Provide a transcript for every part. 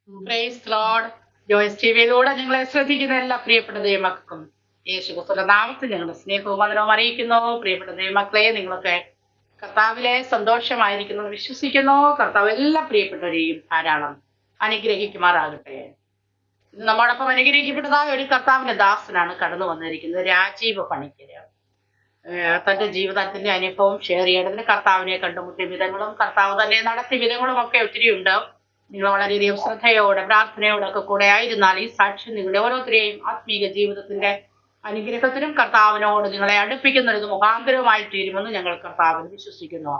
Praise Lord. Joyce ടിവിയിലൂടെ ഞങ്ങളെ ശ്രദ്ധിക്കുന്ന എല്ലാ പ്രിയപ്പെട്ട ദൈവമക്കൾക്കും യേശുക്രിസ്തുവിന്റെ നാമത്തിൽ ഞങ്ങളുടെ സ്നേഹവും വന്ദനവും അറിയിക്കുന്നു. പ്രിയപ്പെട്ട ദൈവമക്കളെ, നിങ്ങളൊക്കെ കർത്താവിലെ സന്തോഷമായിരിക്കുന്നു വിശ്വസിക്കുന്നു. കർത്താവ് എല്ലാ പ്രിയപ്പെട്ടവരെയും ധാരാളം അനുഗ്രഹിക്കുമാറാകട്ടെ. ഇന്ന് നമ്മോടൊപ്പം അനുഗ്രഹിക്കപ്പെട്ടതായ ഒരു കർത്താവിന്റെ ദാസനാണ് കടന്നു വന്നിരിക്കുന്നത്, രാജീവ് പണിക്കര്. തന്റെ ജീവിതത്തിന്റെ അനുഭവം ഷെയർ ചെയ്യേണ്ടതിന് കർത്താവിനെ കണ്ടുമുട്ടിയ വിധങ്ങളും കർത്താവ് തന്നെ നടത്തിയ വിധങ്ങളും ഒക്കെ ഒത്തിരി ഉണ്ട്. നിങ്ങൾ വളരെയധികം ശ്രദ്ധയോടെ പ്രാർത്ഥനയോടെ ഒക്കെ കൂടെ ആയിരുന്നാൽ ഈ സാക്ഷ്യം നിങ്ങളുടെ ഓരോരുത്തരെയും ആത്മീക ജീവിതത്തിന്റെ അനുഗ്രഹത്തിനും കർത്താവിനോട് നിങ്ങളെ അടുപ്പിക്കുന്നതിന് മുഖാന്തരവുമായി തീരുമെന്ന് ഞങ്ങൾ കർത്താവിന് വിശ്വസിക്കുന്നു.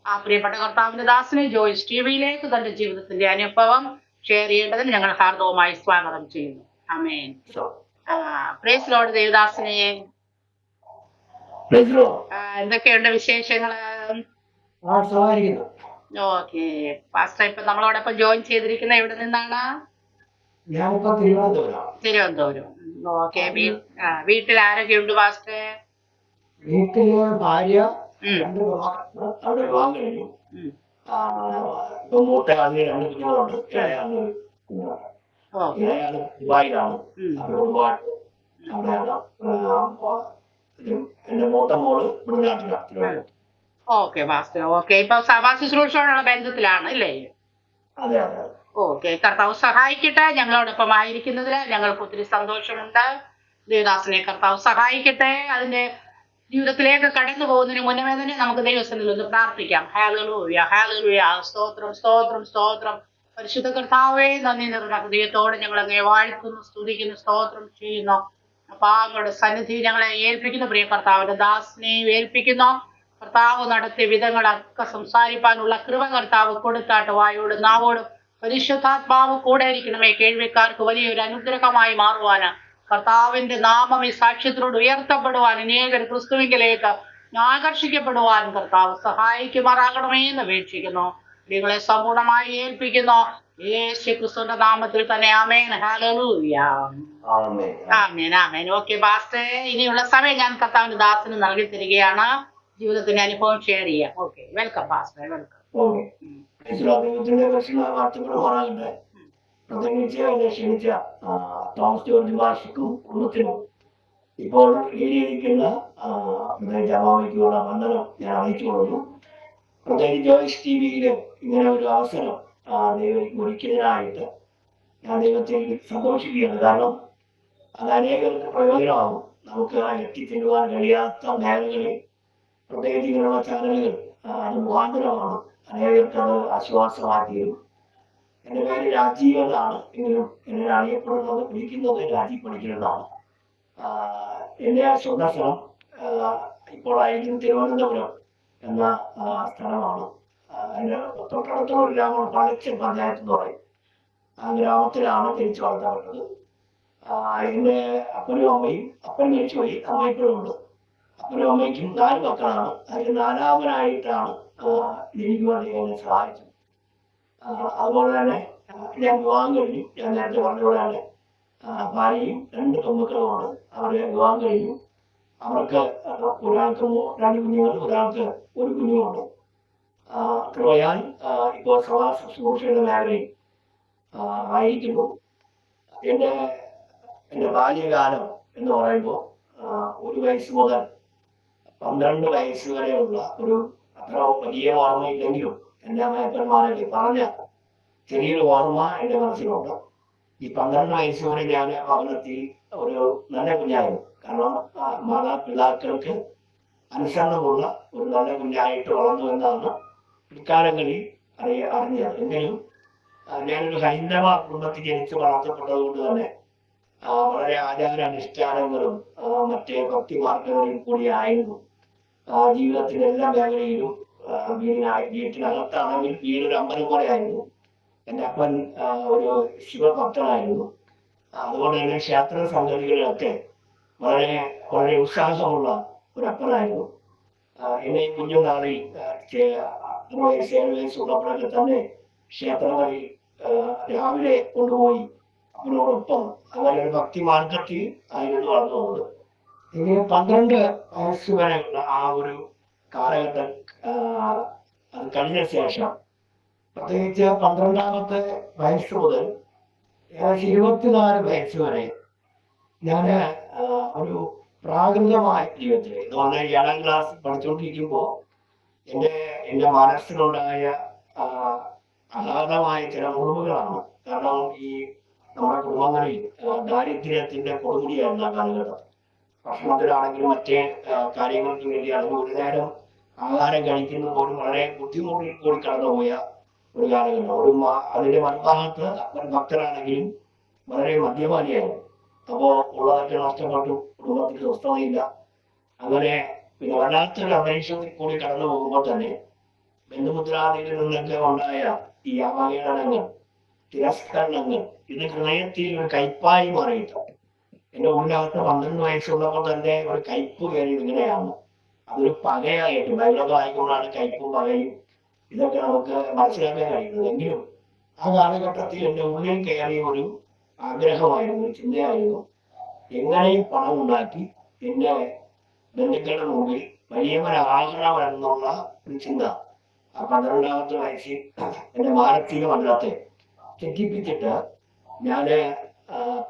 ആ പ്രിയപ്പെട്ട കർത്താവിന്റെ ദാസനെ ജോയ്സ് ടിവിയിലേക്ക് തന്റെ ജീവിതത്തിന്റെ അനുഭവം ഷെയർ ചെയ്യേണ്ടതിന് ഞങ്ങൾ ഹാർദവുമായി സ്വാഗതം ചെയ്യുന്നു. ആമേൻ. Praise Lord. ദേവദാസനെ, എന്തൊക്കെയുണ്ട് വിശേഷങ്ങള്? ഓക്കെ പാസ്റ്റർ, ഇപ്പൊ നമ്മളോടൊപ്പം ജോയിൻ ചെയ്തിരിക്കുന്ന എവിടെ നിന്നാണ്? തിരുവനന്തപുരം. ഓക്കെ. വീട്ടിൽ ആരൊക്കെ ഉണ്ട് പാസ്റ്റർ? വീട്ടില് ഭാര്യ, മൂത്ത ആളിന് 2 കുഞ്ഞുങ്ങളുണ്ട്. ദുബായിലാണ്. എന്റെ മൂത്ത മോള് നാട്ടിലാണ്. Okay pastor. ഓക്കെ, ഇപ്പൊ സഭാ ശുശ്രൂഷയോടുള്ള ബന്ധത്തിലാണ് അല്ലേ? അതെ അതെ. ഓക്കെ, കർത്താവ് സഹായിക്കട്ടെ. ഞങ്ങളോടൊപ്പം ആയിരിക്കുന്നതിൽ ഞങ്ങൾക്ക് ഒത്തിരി സന്തോഷമുണ്ട്. ദേവദാസനെ കർത്താവ് സഹായിക്കട്ടെ. അതിന്റെ ജീവിതത്തിലേക്ക് കടന്നു പോകുന്നതിന് മുന്നമേ തന്നെ നമുക്ക് ദൈവസന്നിധിയിൽ ഒന്ന് പ്രാർത്ഥിക്കാം. Hallelujah, hallelujah. സ്തോത്രം, സ്തോത്രം, സ്തോത്രം. പരിശുദ്ധ കർത്താവേ, നന്ദി നിറഞ്ഞ ഹൃദയത്തോടെ ഞങ്ങൾ അങ്ങേ വാഴ്ത്തുന്നു, സ്തുതിക്കുന്നു, സ്തോത്രം ചെയ്യുന്നു. പാങ്ങളുടെ സന്നിധി ഞങ്ങളെ ഏൽപ്പിക്കുന്നു. പ്രിയ കർത്താവിന്റെ ദാസനെ ഏൽപ്പിക്കുന്നു. കർത്താവ് നടത്തിയ വിധങ്ങളൊക്കെ സംസാരിപ്പാനുള്ള കൃപ കർത്താവ് കൊടുത്താട്ട് വായോടും നാവോടും പരിശുദ്ധാത്മാവ് കൂടെ ഇരിക്കണമേ. കേൾവിക്കാർക്ക് വലിയൊരു അനുഗ്രഹമായി മാറുവാന് കർത്താവിന്റെ നാമം ഈ സാക്ഷ്യത്തിനോട് ഉയർത്തപ്പെടുവാൻ അനേകർ ക്രിസ്തുവിലേക്ക് ആകർഷിക്കപ്പെടുവാൻ കർത്താവ് സഹായിക്കുമാറാകണമേ എന്ന് അപേക്ഷിക്കുന്നു. നിങ്ങളെ സമ്പൂർണമായി ഏൽപ്പിക്കുന്നു യേശു ക്രിസ്തുവിന്റെ നാമത്തിൽ തന്നെ. ആമേൻ. ഹല്ലേലൂയ. ആമേൻ, ആമേൻ. ഓക്കെ പാസ്റ്റർ, ഇനിയുള്ള സമയം ഞാൻ കർത്താവിന്റെ ദാസന് നൽകി തരികയാണ്. ജീവിതത്തിന്റെ അനുഭവം ഷെയർ ചെയ്യാം. Okay, welcome pastor, welcome. ക്ഷണിച്ച തോമസ് ജോർജ് ഭാഷക്കും കുടുംബത്തിനും ഇപ്പോൾ ഇരിക്കുന്ന ജമാവയ്ക്കുള്ള വന്ദനം ഞാൻ അറിയിച്ചു കൊടുക്കുന്നു. പ്രത്യേകിച്ച് ജോയ്സ് ടിവിയില് ഇങ്ങനെ ഒരു അവസരം ദൈവം ഒരുക്കുന്നതിനായിട്ട് ഞാൻ ദൈവത്തിൽ സന്തോഷിക്കുകയാണ്. കാരണം അത് അനേകർക്ക് പ്രയോജനമാകും. നമുക്ക് എത്തിച്ചെല്ലുവാൻ കഴിയാത്ത മേഖലകളിൽ പ്രത്യേകിച്ച് ഇങ്ങനെയുള്ള ചാനലുകൾ അത് മുഖാന്തരമാണ് അനേകർക്ക് അത് ആശ്വാസമാക്കിയത്. എൻ്റെ പേര് രാജീവ് എന്നാണ്. എങ്കിലും എന്നെ അറിയപ്പെടുന്നത്, വിളിക്കുന്നത് രാജീവ് പണിക്കരെന്നാണ്. എൻ്റെ സ്വന്തം സ്ഥലം ഇപ്പോൾ ആയിരിക്കും തിരുവനന്തപുരം എന്ന സ്ഥലമാണ്. അതിൻ്റെ തൊട്ടടുത്തുള്ള ഒരു ഗ്രാമമാണ് പഴച്ചൻ പഞ്ചായത്ത് എന്ന് പറയും. ആ ഗ്രാമത്തിലാണ് ജനിച്ചു വളർത്തപ്പെട്ടത്. എൻ്റെ അപ്പനും അമ്മയും, അപ്പൻ മരിച്ചുപോയി, അമ്മ ഇപ്പോഴും ഉണ്ട്. അപ്പനും അമ്മയ്ക്കും 4 മക്കളാണ്. അതിൽ 4ാമനായിട്ടാണ് ജനിക്കുവാൻ എന്നെ സഹായിച്ചത്. അതുപോലെ തന്നെ ഞാൻ വിവാഹം കഴിഞ്ഞു. ഞാൻ നേരത്തെ പറഞ്ഞതുപോലെയാണ് ഭാര്യയും 2 പെൺമക്കളുമുണ്ട്. അവരെ വിവാഹം കഴിഞ്ഞു. അവർക്ക് ഒരാൾക്ക് 2 കുഞ്ഞുങ്ങൾ, ഒരാൾക്ക് 1 കുഞ്ഞുമുണ്ട്. ഞാൻ ഇപ്പോൾ സഭാ ശുശ്രൂഷയുടെ മേഖലയിൽ ആയിരിക്കുന്നു. എൻ്റെ ബാല്യകാലം എന്ന് പറയുമ്പോൾ 1 വയസ്സ് മുതൽ 12 വയസ്സ് വരെയുള്ള ഒരു അത്ര വലിയ ഓർമ്മയില്ലെങ്കിലും എൻ്റെ അമ്മയപ്പന്മാരെ പറഞ്ഞ ചെറിയൊരു ഓർമ്മ എൻ്റെ മനസ്സിലുണ്ട്. ഈ 12 വയസ്സ് വരെ ഞാൻ ഭവനത്തിൽ ഒരു നല്ല കുഞ്ഞായിരുന്നു. കാരണം മാതാപിതാക്കൾക്ക് അനുസരണമുള്ള ഒരു നല്ല കുഞ്ഞായിട്ട് വളർന്നു എന്നാണ് പിൽക്കാലങ്ങളിൽ അറിഞ്ഞത്. എങ്കിലും ഞാനൊരു ഹൈന്ദവ കുടുംബത്തിൽ ജനിച്ച് വളർത്തപ്പെട്ടത് കൊണ്ട് തന്നെ വളരെ ആചാരാനുഷ്ഠാനങ്ങളും മറ്റേ ഭക്തിമാർഗങ്ങളിൽ കൂടിയായിരുന്നു ജീവിതത്തിന്റെ എല്ലാ മേഖലയിലും. വീട്ടിനകത്താണെങ്കിൽ വീടൊരു അമ്പലം പോലെയായിരുന്നു. എൻ്റെ അപ്പൻ ഒരു ശിവഭക്തനായിരുന്നു. അതുകൊണ്ട് തന്നെ ക്ഷേത്ര സംഗതികളിലൊക്കെ വളരെ വളരെ ഉത്സാഹമുള്ള ഒരു അപ്പനായിരുന്നു. എന്നെ കുഞ്ഞുനാളിൽ 6 വയസ്സ് 7 വയസ്സുള്ളപ്പോഴൊക്കെ തന്നെ ക്ഷേത്രങ്ങളിൽ രാവിലെ കൊണ്ടുപോയി അവരോടൊപ്പം അങ്ങനെ ഒരു ഭക്തി മാർഗത്തിൽ ആയിരുന്നു വളർന്നു പോകുന്നത്. ഇനി 12 വയസ്സ് വരെയുള്ള ആ ഒരു കാലഘട്ടം അത് കഴിഞ്ഞ ശേഷം പ്രത്യേകിച്ച് 12ാമത്തെ വയസ്സ് മുതൽ ഏകദേശം 24 വരെ ഞാൻ ഒരു പ്രാകൃതമായ ജീവിതത്തിൽ എന്ന് പറഞ്ഞാൽ 7ാം ക്ലാസ് പഠിച്ചുകൊണ്ടിരിക്കുമ്പോൾ എൻ്റെ മനസ്സിലുണ്ടായ ആ, അഗാധമായ ചില മുറിവുകളാണ്. കാരണം ഈ നമ്മുടെ കുടുംബങ്ങളിൽ ദാരിദ്ര്യത്തിന്റെ കൊടുമുടിയായിരുന്ന കാലഘട്ടം. ഭക്ഷണത്തിലാണെങ്കിലും മറ്റേ കാര്യങ്ങൾക്ക് വേണ്ടിയാണെങ്കിലും ഒരു നേരം ആഹാരം കഴിക്കുന്നത് പോലും വളരെ ബുദ്ധിമുട്ടിൽ കൂടി കടന്നുപോയ ഒരു കാലഘട്ടം. അതിന്റെ മറുഭാഗത്ത് അപ്പൻ ഭക്തരാണെങ്കിലും വളരെ മദ്യപാനിയായിരുന്നു. അപ്പോ ഉള്ളതൊക്കെ നഷ്ടപ്പെട്ടു, കുടുംബത്തിൽ സ്വസ്ഥതയില്ല. അങ്ങനെ പിന്നെ വല്ലാത്തൊരു അന്തരീക്ഷത്തിൽ കൂടി കടന്നു പോകുമ്പോൾ തന്നെ ബന്ധുമുദ്രാദികളിൽ നിന്നൊക്കെ ഉണ്ടായ ഈ അവഹേളനങ്ങൾ, തിരസ്കരണങ്ങൾ ഇത് ഹൃദയത്തിൽ ഒരു കയ്പായി മാറിയിട്ട് എന്റെ ഉള്ളിനകത്ത് 12 വയസ്സുള്ളപ്പോൾ തന്നെ ഒരു കയ്പ് കയറി ഇങ്ങനെയാണ്. അതൊരു പകയായിട്ട് ബൈബിളൊക്കെ വായിക്കുമ്പോഴാണ് കയ്പും പകയും ഇതൊക്കെ നമുക്ക് മനസ്സിലാക്കാൻ കഴിയുന്നത്. എങ്കിലും ആ കാലഘട്ടത്തിൽ എന്റെ ഉള്ളിൽ കയറിയ ഒരു ആഗ്രഹമായിരുന്നു, ഒരു ചിന്തയായിരുന്നു, എങ്ങനെയും പണം ഉണ്ടാക്കി എന്റെ ബന്ധുക്കളുടെ മുമ്പിൽ വലിയവരാകണം എന്നുള്ള ഒരു ചിന്ത. ആ 12ാമത്തെ വയസ്സിൽ എന്റെ മാനസിക മണ്ഡലത്തെ തെറ്റിപ്പിച്ചിട്ട് ഞാന്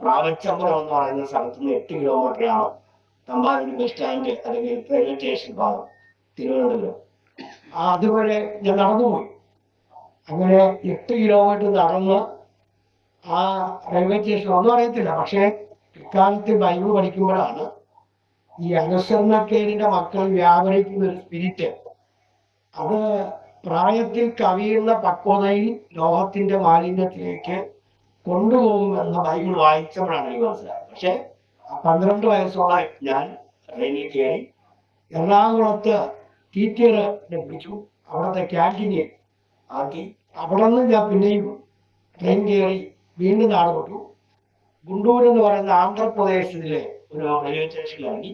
പ്രാവച്ചമ്പലം എന്ന് പറയുന്ന സ്ഥലത്ത് നിന്ന് 8 കിലോമീറ്ററാണ് തമ്പാനൂർ ബസ് സ്റ്റാൻഡ് അല്ലെങ്കിൽ റെയിൽവേ സ്റ്റേഷൻ ഭാഗം, തിരുവനന്തപുരം. അതുവരെ ഞാൻ നടന്നുപോയി. അങ്ങനെ 8 കിലോമീറ്റർ നടന്ന് ആ റെയിൽവേ സ്റ്റേഷൻ ഒന്നും അറിയത്തില്ല. പക്ഷെ ഇക്കാലത്ത് ബൈബിൾ പഠിക്കുമ്പോഴാണ് ഈ അനുസരണക്കേടിന്റെ മക്കൾ വ്യാപരിക്കുന്ന ഒരു സ്പിരിറ്റ്, അത് പ്രായത്തിൽ കവിയുന്ന പക്വതയിൽ ലോകത്തിന്റെ മാലിന്യത്തിലേക്ക് കൊണ്ടുപോകുമെന്ന് ബൈബിൾ വായിച്ചപ്പോഴാണ് എനിക്ക് മനസ്സിലായത്. പക്ഷെ 12 വയസ്സോളം ഞാൻ ട്രെയിനിൽ കയറി എറണാകുളത്ത് ടീച്ചറെ പിടിച്ചു, അവിടുത്തെ ക്യാൻറ്റീനിൽ ആക്കി. അവിടെ നിന്ന് ഞാൻ പിന്നെയും ട്രെയിൻ കയറി വീണ്ടും നാടുപെട്ടു. ഗുണ്ടൂർ എന്ന് പറയുന്ന ആന്ധ്രാപ്രദേശിലെ ഒരു റെയിൽവേ സ്റ്റേഷനിലിറങ്ങി.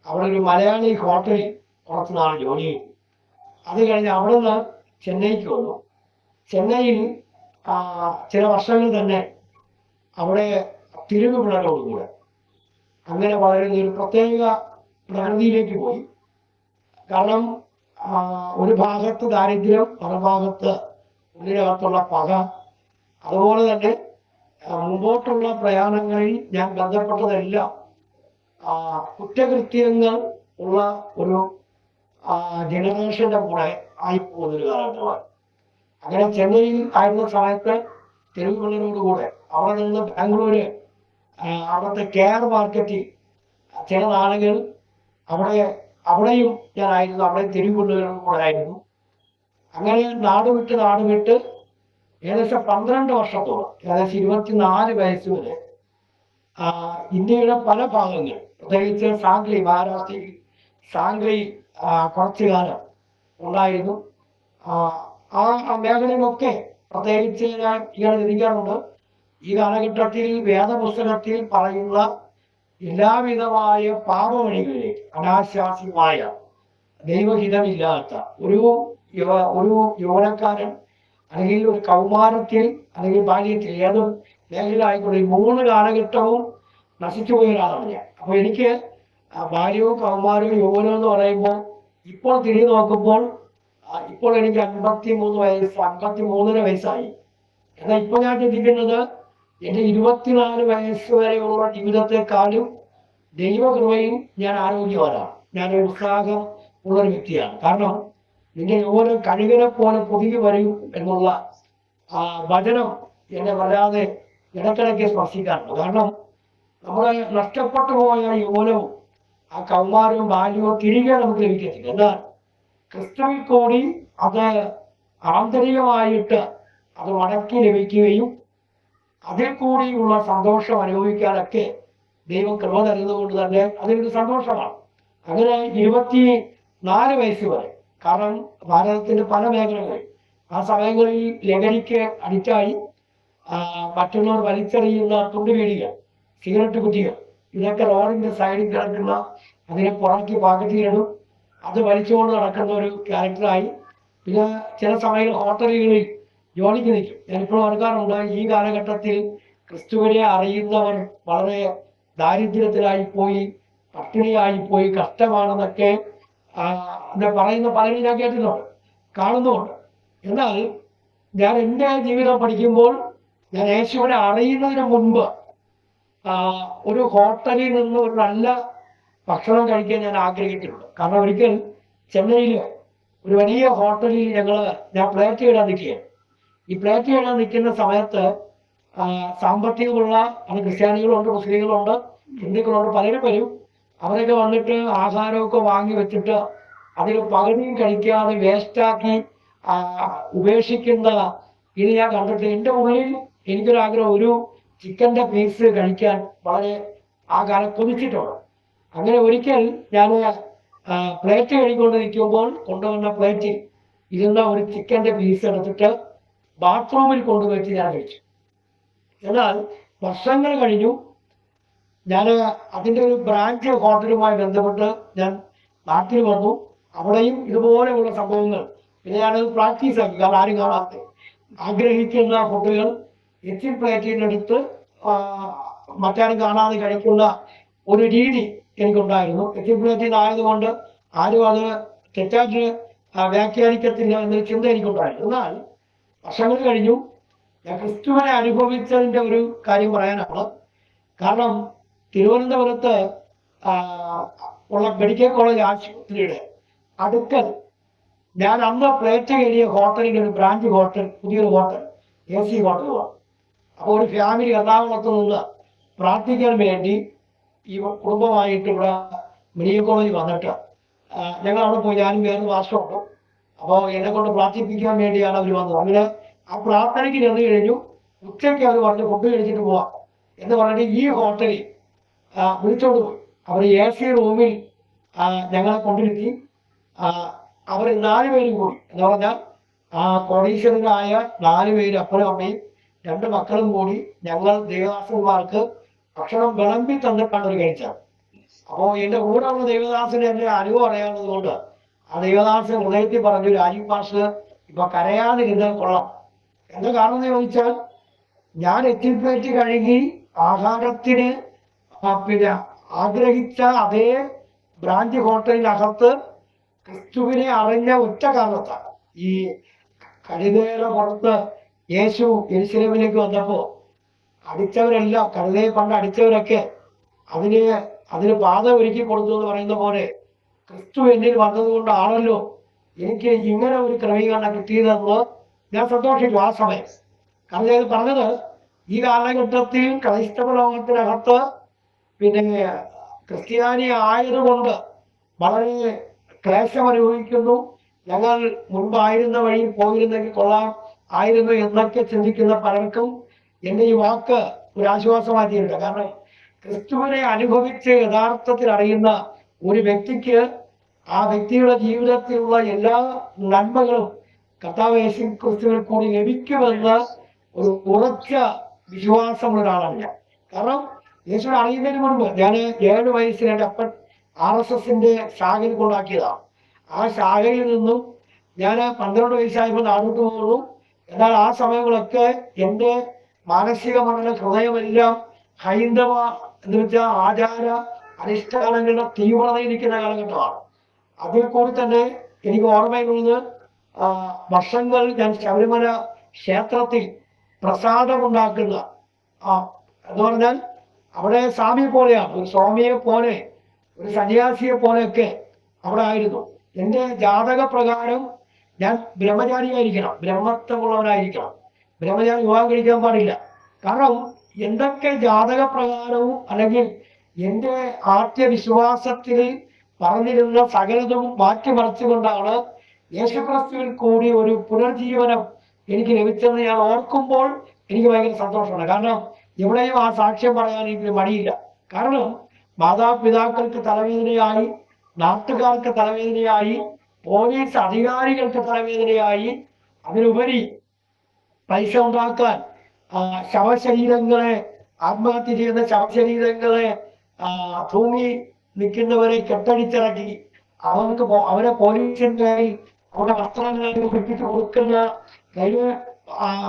അവിടെ ഒരു മലയാളി ഹോട്ടലിൽ കുറച്ച് നാൾ ജോലി ചെയ്തു. അത് കഴിഞ്ഞ് അവിടെ നിന്ന് ചെന്നൈക്ക് വന്നു. ചെന്നൈയിൽ ചില വർഷങ്ങൾ തന്നെ അവിടെ തിരുവ് പിള്ളേരോടുകൂടെ അങ്ങനെ വളരുന്ന ഒരു പ്രത്യേക പ്രകൃതിയിലേക്ക് പോയി. കാരണം ഒരു ഭാഗത്ത് ദാരിദ്ര്യം, മറുഭാഗത്ത് ഉള്ളിനകത്തുള്ള പക. അതുപോലെ തന്നെ മുമ്പോട്ടുള്ള പ്രയാണങ്ങളിൽ ഞാൻ ബന്ധപ്പെട്ടതെല്ലാം കുറ്റകൃത്യങ്ങൾ ഉള്ള ഒരു ജനറേഷന്റെ കൂടെ ആയിപ്പോകുന്നൊരു കാലഘട്ടമാണ്. അങ്ങനെ ചെന്നൈയിൽ ആയിരുന്ന സമയത്ത് തെരുവുകളിലൂടെ അവിടെ നിന്ന് ബാംഗ്ലൂര് അവിടുത്തെ കെയർ മാർക്കറ്റിൽ ചില നാളുകൾ അവിടെയും ഞാനായിരുന്നു. അവിടെ തെരുവുകളിലും കൂടെ ആയിരുന്നു. അങ്ങനെ നാട് വിട്ട് ഏകദേശം 12 വർഷത്തോളം, ഏകദേശം 24 വയസ്സ് വരെ ഇന്ത്യയുടെ പല ഭാഗങ്ങൾ, പ്രത്യേകിച്ച് സാംഗ്ലി, മഹാരാഷ്ട്രയിൽ സാംഗ്ലി കുറച്ചു കാലം ഉണ്ടായിരുന്നു. ആ മേഖലയിലൊക്കെ പ്രത്യേകിച്ച് ഞാൻ ഇയാൾ ചിന്തിക്കാറുണ്ട്, ഈ കാലഘട്ടത്തിൽ വേദപുസ്തകത്തിൽ പറയുന്ന എല്ലാവിധമായ പാപവഴികളിലേക്ക്, അനാശാസ്യമായ ദൈവഹിതമില്ലാത്ത ഒരു യൗവനക്കാരൻ അല്ലെങ്കിൽ ഒരു കൗമാരത്തിൽ അല്ലെങ്കിൽ ബാല്യത്തിൽ ഏതും മേഖലയിലായിക്കൊണ്ട് ഈ 3 കാലഘട്ടവും നശിച്ചു പോയ ഒരാളാണ് ഞാൻ. അപ്പൊ എനിക്ക് ബാല്യവും കൗമാരവും യൗവനവും എന്ന് പറയുമ്പോൾ ഇപ്പോൾ തിരിഞ്ഞു നോക്കുമ്പോൾ ഇപ്പോൾ എനിക്ക് 53 വയസ്സായി. എന്നാൽ ഇപ്പൊ ഞാൻ ചിന്തിക്കുന്നത് എന്റെ 24 വയസ്സ് വരെയുള്ള ജീവിതത്തെക്കാളും ദൈവകൃപയിൽ ഞാൻ ആരോഗ്യവാനാണ്. ഞാനൊരു ഉത്സാഹം ഉള്ളൊരു വ്യക്തിയാണ്. കാരണം നിന്റെ യൗവനം കഴുകനെ പോലെ പുതുകി വരും എന്നുള്ള വചനം എന്നെ വല്ലാതെ ഇടക്കിടയ്ക്ക് സ്പർശിക്കാറുണ്ട്. കാരണം നമ്മുടെ നഷ്ടപ്പെട്ടു പോയ യൗവനവും ആ കൗമാരവും ബാല്യവും തിരികെ നമുക്ക് ലഭിക്കത്തില്ല. എന്നാൽ ക്രിസ്തുവിൽ കൂടി അത് ആന്തരികമായിട്ട് അത് മടക്കി ലഭിക്കുകയും അതിൽ കൂടിയുള്ള സന്തോഷം അനുഭവിക്കാനൊക്കെ ദൈവം കൃപ തരുന്നത് കൊണ്ട് തന്നെ അതൊരു സന്തോഷമാണ്. അങ്ങനെ 24 വയസ്സ് വരെ, കാരണം ഭാരതത്തിന്റെ പല മേഖലകളിൽ ആ സമയങ്ങളിൽ ലഹരിക്ക് അഡിക്റ്റായി മറ്റുള്ളവർ വലിച്ചെറിയുന്ന തുണ്ടുവീടികൾ, സിഗരറ്റ് കുറ്റികൾ, ഇതൊക്കെ റോഡിന്റെ സൈഡിൽ കിടക്കുന്ന അതിനെ പുറക്കി പാക്കറ്റിലിടും, അത് വലിച്ചുകൊണ്ട് നടക്കുന്ന ഒരു ക്യാരക്ടറായി. പിന്നെ ചില സമയങ്ങളിൽ ഹോട്ടലുകളിൽ ജോലിക്ക് നിൽക്കും. ഞാനിപ്പോഴും ഓർക്കാറുണ്ട്, ഈ കാലഘട്ടത്തിൽ ക്രിസ്തുവിനെ അറിയുന്നവർ വളരെ ദാരിദ്ര്യത്തിലായി പോയി, പട്ടിണിയായിപ്പോയി, കഷ്ടമാണെന്നൊക്കെ പറയുന്ന പലരും ഞാൻ കേട്ടിട്ടുണ്ട്, കാണുന്നുമുണ്ട്. എന്നാൽ ഞാൻ എൻ്റെ ജീവിതം പഠിക്കുമ്പോൾ ഞാൻ യേശുവിനെ അറിയുന്നതിന് മുൻപ് ഒരു ഹോട്ടലിൽ നിന്ന് ഒരു നല്ല ഭക്ഷണം കഴിക്കാൻ ഞാൻ ആഗ്രഹിച്ചിട്ടുണ്ട്. കാരണം ഒരിക്കൽ ചെന്നൈയിൽ ഒരു വലിയ ഹോട്ടലിൽ ഞാൻ പ്ലേറ്റ് ഇടാൻ നിൽക്കുകയാണ്. ഈ പ്ലേറ്റ് ഇടാൻ നിൽക്കുന്ന സമയത്ത് സാമ്പത്തികമുള്ള അത് ക്രിസ്ത്യാനികളുണ്ട്, മുസ്ലിങ്ങളുണ്ട്, ഹിന്ദുക്കളുണ്ട്, പലരും വരും. അവരൊക്കെ വന്നിട്ട് ആഹാരമൊക്കെ വാങ്ങി വെച്ചിട്ട് അതിൽ പകുതിയും കഴിക്കാതെ വേസ്റ്റാക്കി ഉപേക്ഷിക്കുന്ന ഇത് ഞാൻ കണ്ടിട്ട് എൻ്റെ ഉള്ളിൽ എനിക്കൊരാഗ്രഹം, ഒരു ചിക്കൻ്റെ പീസ് കഴിക്കാൻ വളരെ ആ കാലം കൊതിച്ചിട്ടുണ്ട്. അങ്ങനെ ഒരിക്കൽ ഞാൻ പ്ലേറ്റ് കഴിക്കൊണ്ട് നിൽക്കുമ്പോൾ കൊണ്ടുവന്ന പ്ലേറ്റിൽ ഇരുന്ന ഒരു ചിക്കൻ്റെ പീസ് എടുത്തിട്ട് ബാത്റൂമിൽ കൊണ്ടുവച്ച് ഞാൻ കഴിച്ചു. എന്നാൽ വർഷങ്ങൾ കഴിഞ്ഞു. ഞാൻ അതിൻ്റെ ഒരു ബ്രാഞ്ച് ഹോട്ടലുമായി ബന്ധപ്പെട്ട് ഞാൻ നാട്ടിൽ വന്നു. അവിടെയും ഇതുപോലെയുള്ള സംഭവങ്ങൾ പിന്നെ ഞാനത് പ്രാക്ടീസ് ആക്കി. കാരണം ആരും കാണാത്ത ആഗ്രഹിക്കുന്ന ഫുഡുകൾ എത്തി പ്ലേറ്റിനെടുത്ത് മറ്റാരും കാണാതെ കഴിക്കുന്ന ഒരു രീതി എനിക്കുണ്ടായിരുന്നു. എത്തി പ്ലേറ്റിൽ ആയതുകൊണ്ട് ആരും അത് തെറ്റായിട്ട് വ്യാഖ്യാനിക്കത്തില്ല എന്നൊരു ചിന്ത എനിക്കുണ്ടായിരുന്നു. എന്നാൽ വർഷങ്ങൾ കഴിഞ്ഞു. ഞാൻ ക്രിസ്തുവിനെ അനുഭവിച്ചതിൻ്റെ ഒരു കാര്യം പറയാനാണ്. കാരണം തിരുവനന്തപുരത്ത് ഉള്ള മെഡിക്കൽ കോളേജ് ആശുപത്രിയുടെ അടുക്കൽ ഞാൻ അന്ന് പ്ലേറ്റ് കഴിയ ഹോട്ടലിൻ്റെ ഒരു ബ്രാഞ്ച് ഹോട്ടൽ, പുതിയൊരു ഹോട്ടൽ, AC ഹോട്ടലുമാണ്. അപ്പോൾ ഒരു ഫാമിലി എറണാകുളത്ത് നിന്ന് പ്രാർത്ഥിക്കാൻ വേണ്ടി ഈ കുടുംബമായിട്ട് ഇവിടെ മെഡിക്കൽ കോളേജ് വന്നിട്ട് ഞങ്ങൾ അവിടെ പോയി. ഞാനും വേറെ മാസ്റ്ററുണ്ട്. അപ്പോൾ എന്നെ കൊണ്ട് പ്രാർത്ഥിപ്പിക്കാൻ വേണ്ടിയാണ് അവർ വന്നത്. അങ്ങനെ ആ പ്രാർത്ഥനയ്ക്ക് ചെന്ന് കഴിഞ്ഞു. ഉച്ചയ്ക്ക് അവർ പറഞ്ഞു ഫുഡ് കഴിച്ചിട്ട് പോവാം എന്ന് പറഞ്ഞിട്ട് ഈ ഹോട്ടലിൽ വിളിച്ചോണ്ട് പോയി. അവർ AC റൂമിൽ ഞങ്ങളെ കൊണ്ടിരുത്തി. അവർ 4 പേരും കൂടി എന്ന് പറഞ്ഞാൽ കോടീശ്വരനായ 4 പേര്, അപ്പനും അമ്മയും 2 മക്കളും കൂടി ഞങ്ങൾ ദേവദാസന്മാർക്ക് ഭക്ഷണം വിളമ്പി തന്നിട്ടാണ് അവർ കഴിച്ചത്. അപ്പോൾ എൻ്റെ കൂടെ ഉള്ള ദേവദാസന് എൻ്റെ അനുഭവം അറിയാവുന്നത് കൊണ്ട് ആ ദേവദാസൻ ഹൃദയത്തിൽ പറഞ്ഞു, രാജീവ് മാഷ് ഇപ്പൊ കരയാതിരുന്നാൽ കൊള്ളാം. എന്താ കാരണം എന്ന് ചോദിച്ചാൽ, ഞാൻ എത്തിപ്പേറ്റ് കഴുകി ആഹാരത്തിന് പിന്നെ ആഗ്രഹിച്ച അതേ ബ്രാഞ്ച് ഹോട്ടലിനകത്ത് ക്രിസ്തുവിനെ അറിഞ്ഞ ഒറ്റ കാരണത്താണ്. ഈ കഴുതയുടെ പുറത്ത് യേശു യെരൂശലേമിലേക്ക് വന്നപ്പോൾ അടിച്ചവരെല്ലാം, കഴുതയെ പണ്ട് അടിച്ചവരൊക്കെ അതിന് പാത ഒരുക്കി കൊടുത്തു എന്ന് പറയുന്ന പോലെ ക്രിസ്തു എന്നിൽ വന്നതുകൊണ്ടാണല്ലോ എനിക്ക് ഇങ്ങനെ ഒരു ക്രമീകരണം കിട്ടിയതെന്ന് ഞാൻ സന്തോഷിച്ചു ആ സമയം. കാരണം ഞാൻ പറഞ്ഞത്, ഈ കാലഘട്ടത്തിൽ ക്രൈസ്തവ ലോകത്തിനകത്ത് പിന്നെ ക്രിസ്ത്യാനി ആയതുകൊണ്ട് വളരെ ക്ലേശം അനുഭവിക്കുന്നു. ഞങ്ങൾ മുൻപായിരുന്ന വഴി പോയിരുന്നെങ്കിൽ കൊള്ളാം ആയിരുന്നു എന്നൊക്കെ ചിന്തിക്കുന്ന പലർക്കും എൻ്റെ ഈ വാക്ക് ഒരു ആശ്വാസമാക്കിയിട്ടുണ്ട്. കാരണം ക്രിസ്തുവിനെ അനുഭവിച്ച് യഥാർത്ഥത്തിൽ അറിയുന്ന ഒരു വ്യക്തിക്ക് ആ വ്യക്തിയുടെ ജീവിതത്തിലുള്ള എല്ലാ നന്മകളും കർത്താവ് യേശു ക്രിസ്തുവിൽ കൂടി ലഭിക്കുമെന്ന് ഒരു ഉറച്ച വിശ്വാസമുള്ള ഒരാളാണ് ഞാൻ. കാരണം യേശുവിനെ അറിയുന്നതിന് മുൻപ് ഞാൻ 7 വയസ്സിൽ എൻ്റെ അപ്പൻ RSSന്റെ ശാഖയിൽ കൊണ്ടാക്കിയതാണ്. ആ ശാഖയിൽ നിന്നും ഞാൻ 12 വയസ്സായപ്പോൾ നാടോട്ട് പോകുന്നു. എന്നാൽ ആ സമയങ്ങളൊക്കെ എൻ്റെ മാനസിക മണ്ഡല ഹൃദയമെല്ലാം ഹൈന്ദവ എന്ന് വെച്ചാൽ ആചാര അനുഷ്ഠാനങ്ങളുടെ തീവ്രതയിരിക്കുന്ന കാലഘട്ടമാണ്. അതിൽ കൂടി തന്നെ എനിക്ക് ഓർമ്മയിലുള്ളത്, വർഷങ്ങൾ ഞാൻ ശബരിമല ക്ഷേത്രത്തിൽ പ്രസാദമുണ്ടാക്കുന്ന എന്ന് പറഞ്ഞാൽ അവിടെ സ്വാമിയെ പോലെയാണ്, ഒരു സ്വാമിയെ പോലെ, ഒരു സന്യാസിയെ പോലെയൊക്കെ അവിടെ ആയിരുന്നു. എൻ്റെ ജാതക പ്രകാരം ഞാൻ ബ്രഹ്മചാരിയായിരിക്കണം, ബ്രഹ്മത്വമുള്ളവനായിരിക്കണം. ബ്രഹ്മചാരി വിവാഹം കഴിക്കാൻ പാടില്ല. കാരണം എന്തൊക്കെ ജാതക പ്രകാരവും അല്ലെങ്കിൽ എൻ്റെ ആദ്യവിശ്വാസത്തിൽ പറഞ്ഞിരുന്ന സകലതും മാറ്റിമറിച്ചുകൊണ്ടാണ് യേശുക്രിസ്തുവിൽ കൂടി ഒരു പുനർജീവനം എനിക്ക് ലഭിച്ചെന്ന് ഞാൻ ഓർക്കുമ്പോൾ എനിക്ക് ഭയങ്കര സന്തോഷമാണ്. കാരണം എവിടെയും ആ സാക്ഷ്യം പറയാൻ എനിക്ക് മടിയില്ല. കാരണം മാതാപിതാക്കൾക്ക് തലവേദനയായി, നാട്ടുകാർക്ക് തലവേദനയായി, പോലീസ് അധികാരികൾക്ക് തലവേദനയായി, അതിലുപരി പൈസ ഉണ്ടാക്കാൻ ശവശരീരങ്ങളെ, ആത്മഹത്യ ചെയ്യുന്ന ശവശരീരങ്ങളെ തൂങ്ങി നിൽക്കുന്നവരെ കെട്ടടിച്ചിറക്കി അവരെ പോലീസിന്റെ കയ്യിൽ അവരുടെ വസ്ത്രങ്ങൾ പിടിപ്പിച്ച് കൊടുക്കുന്ന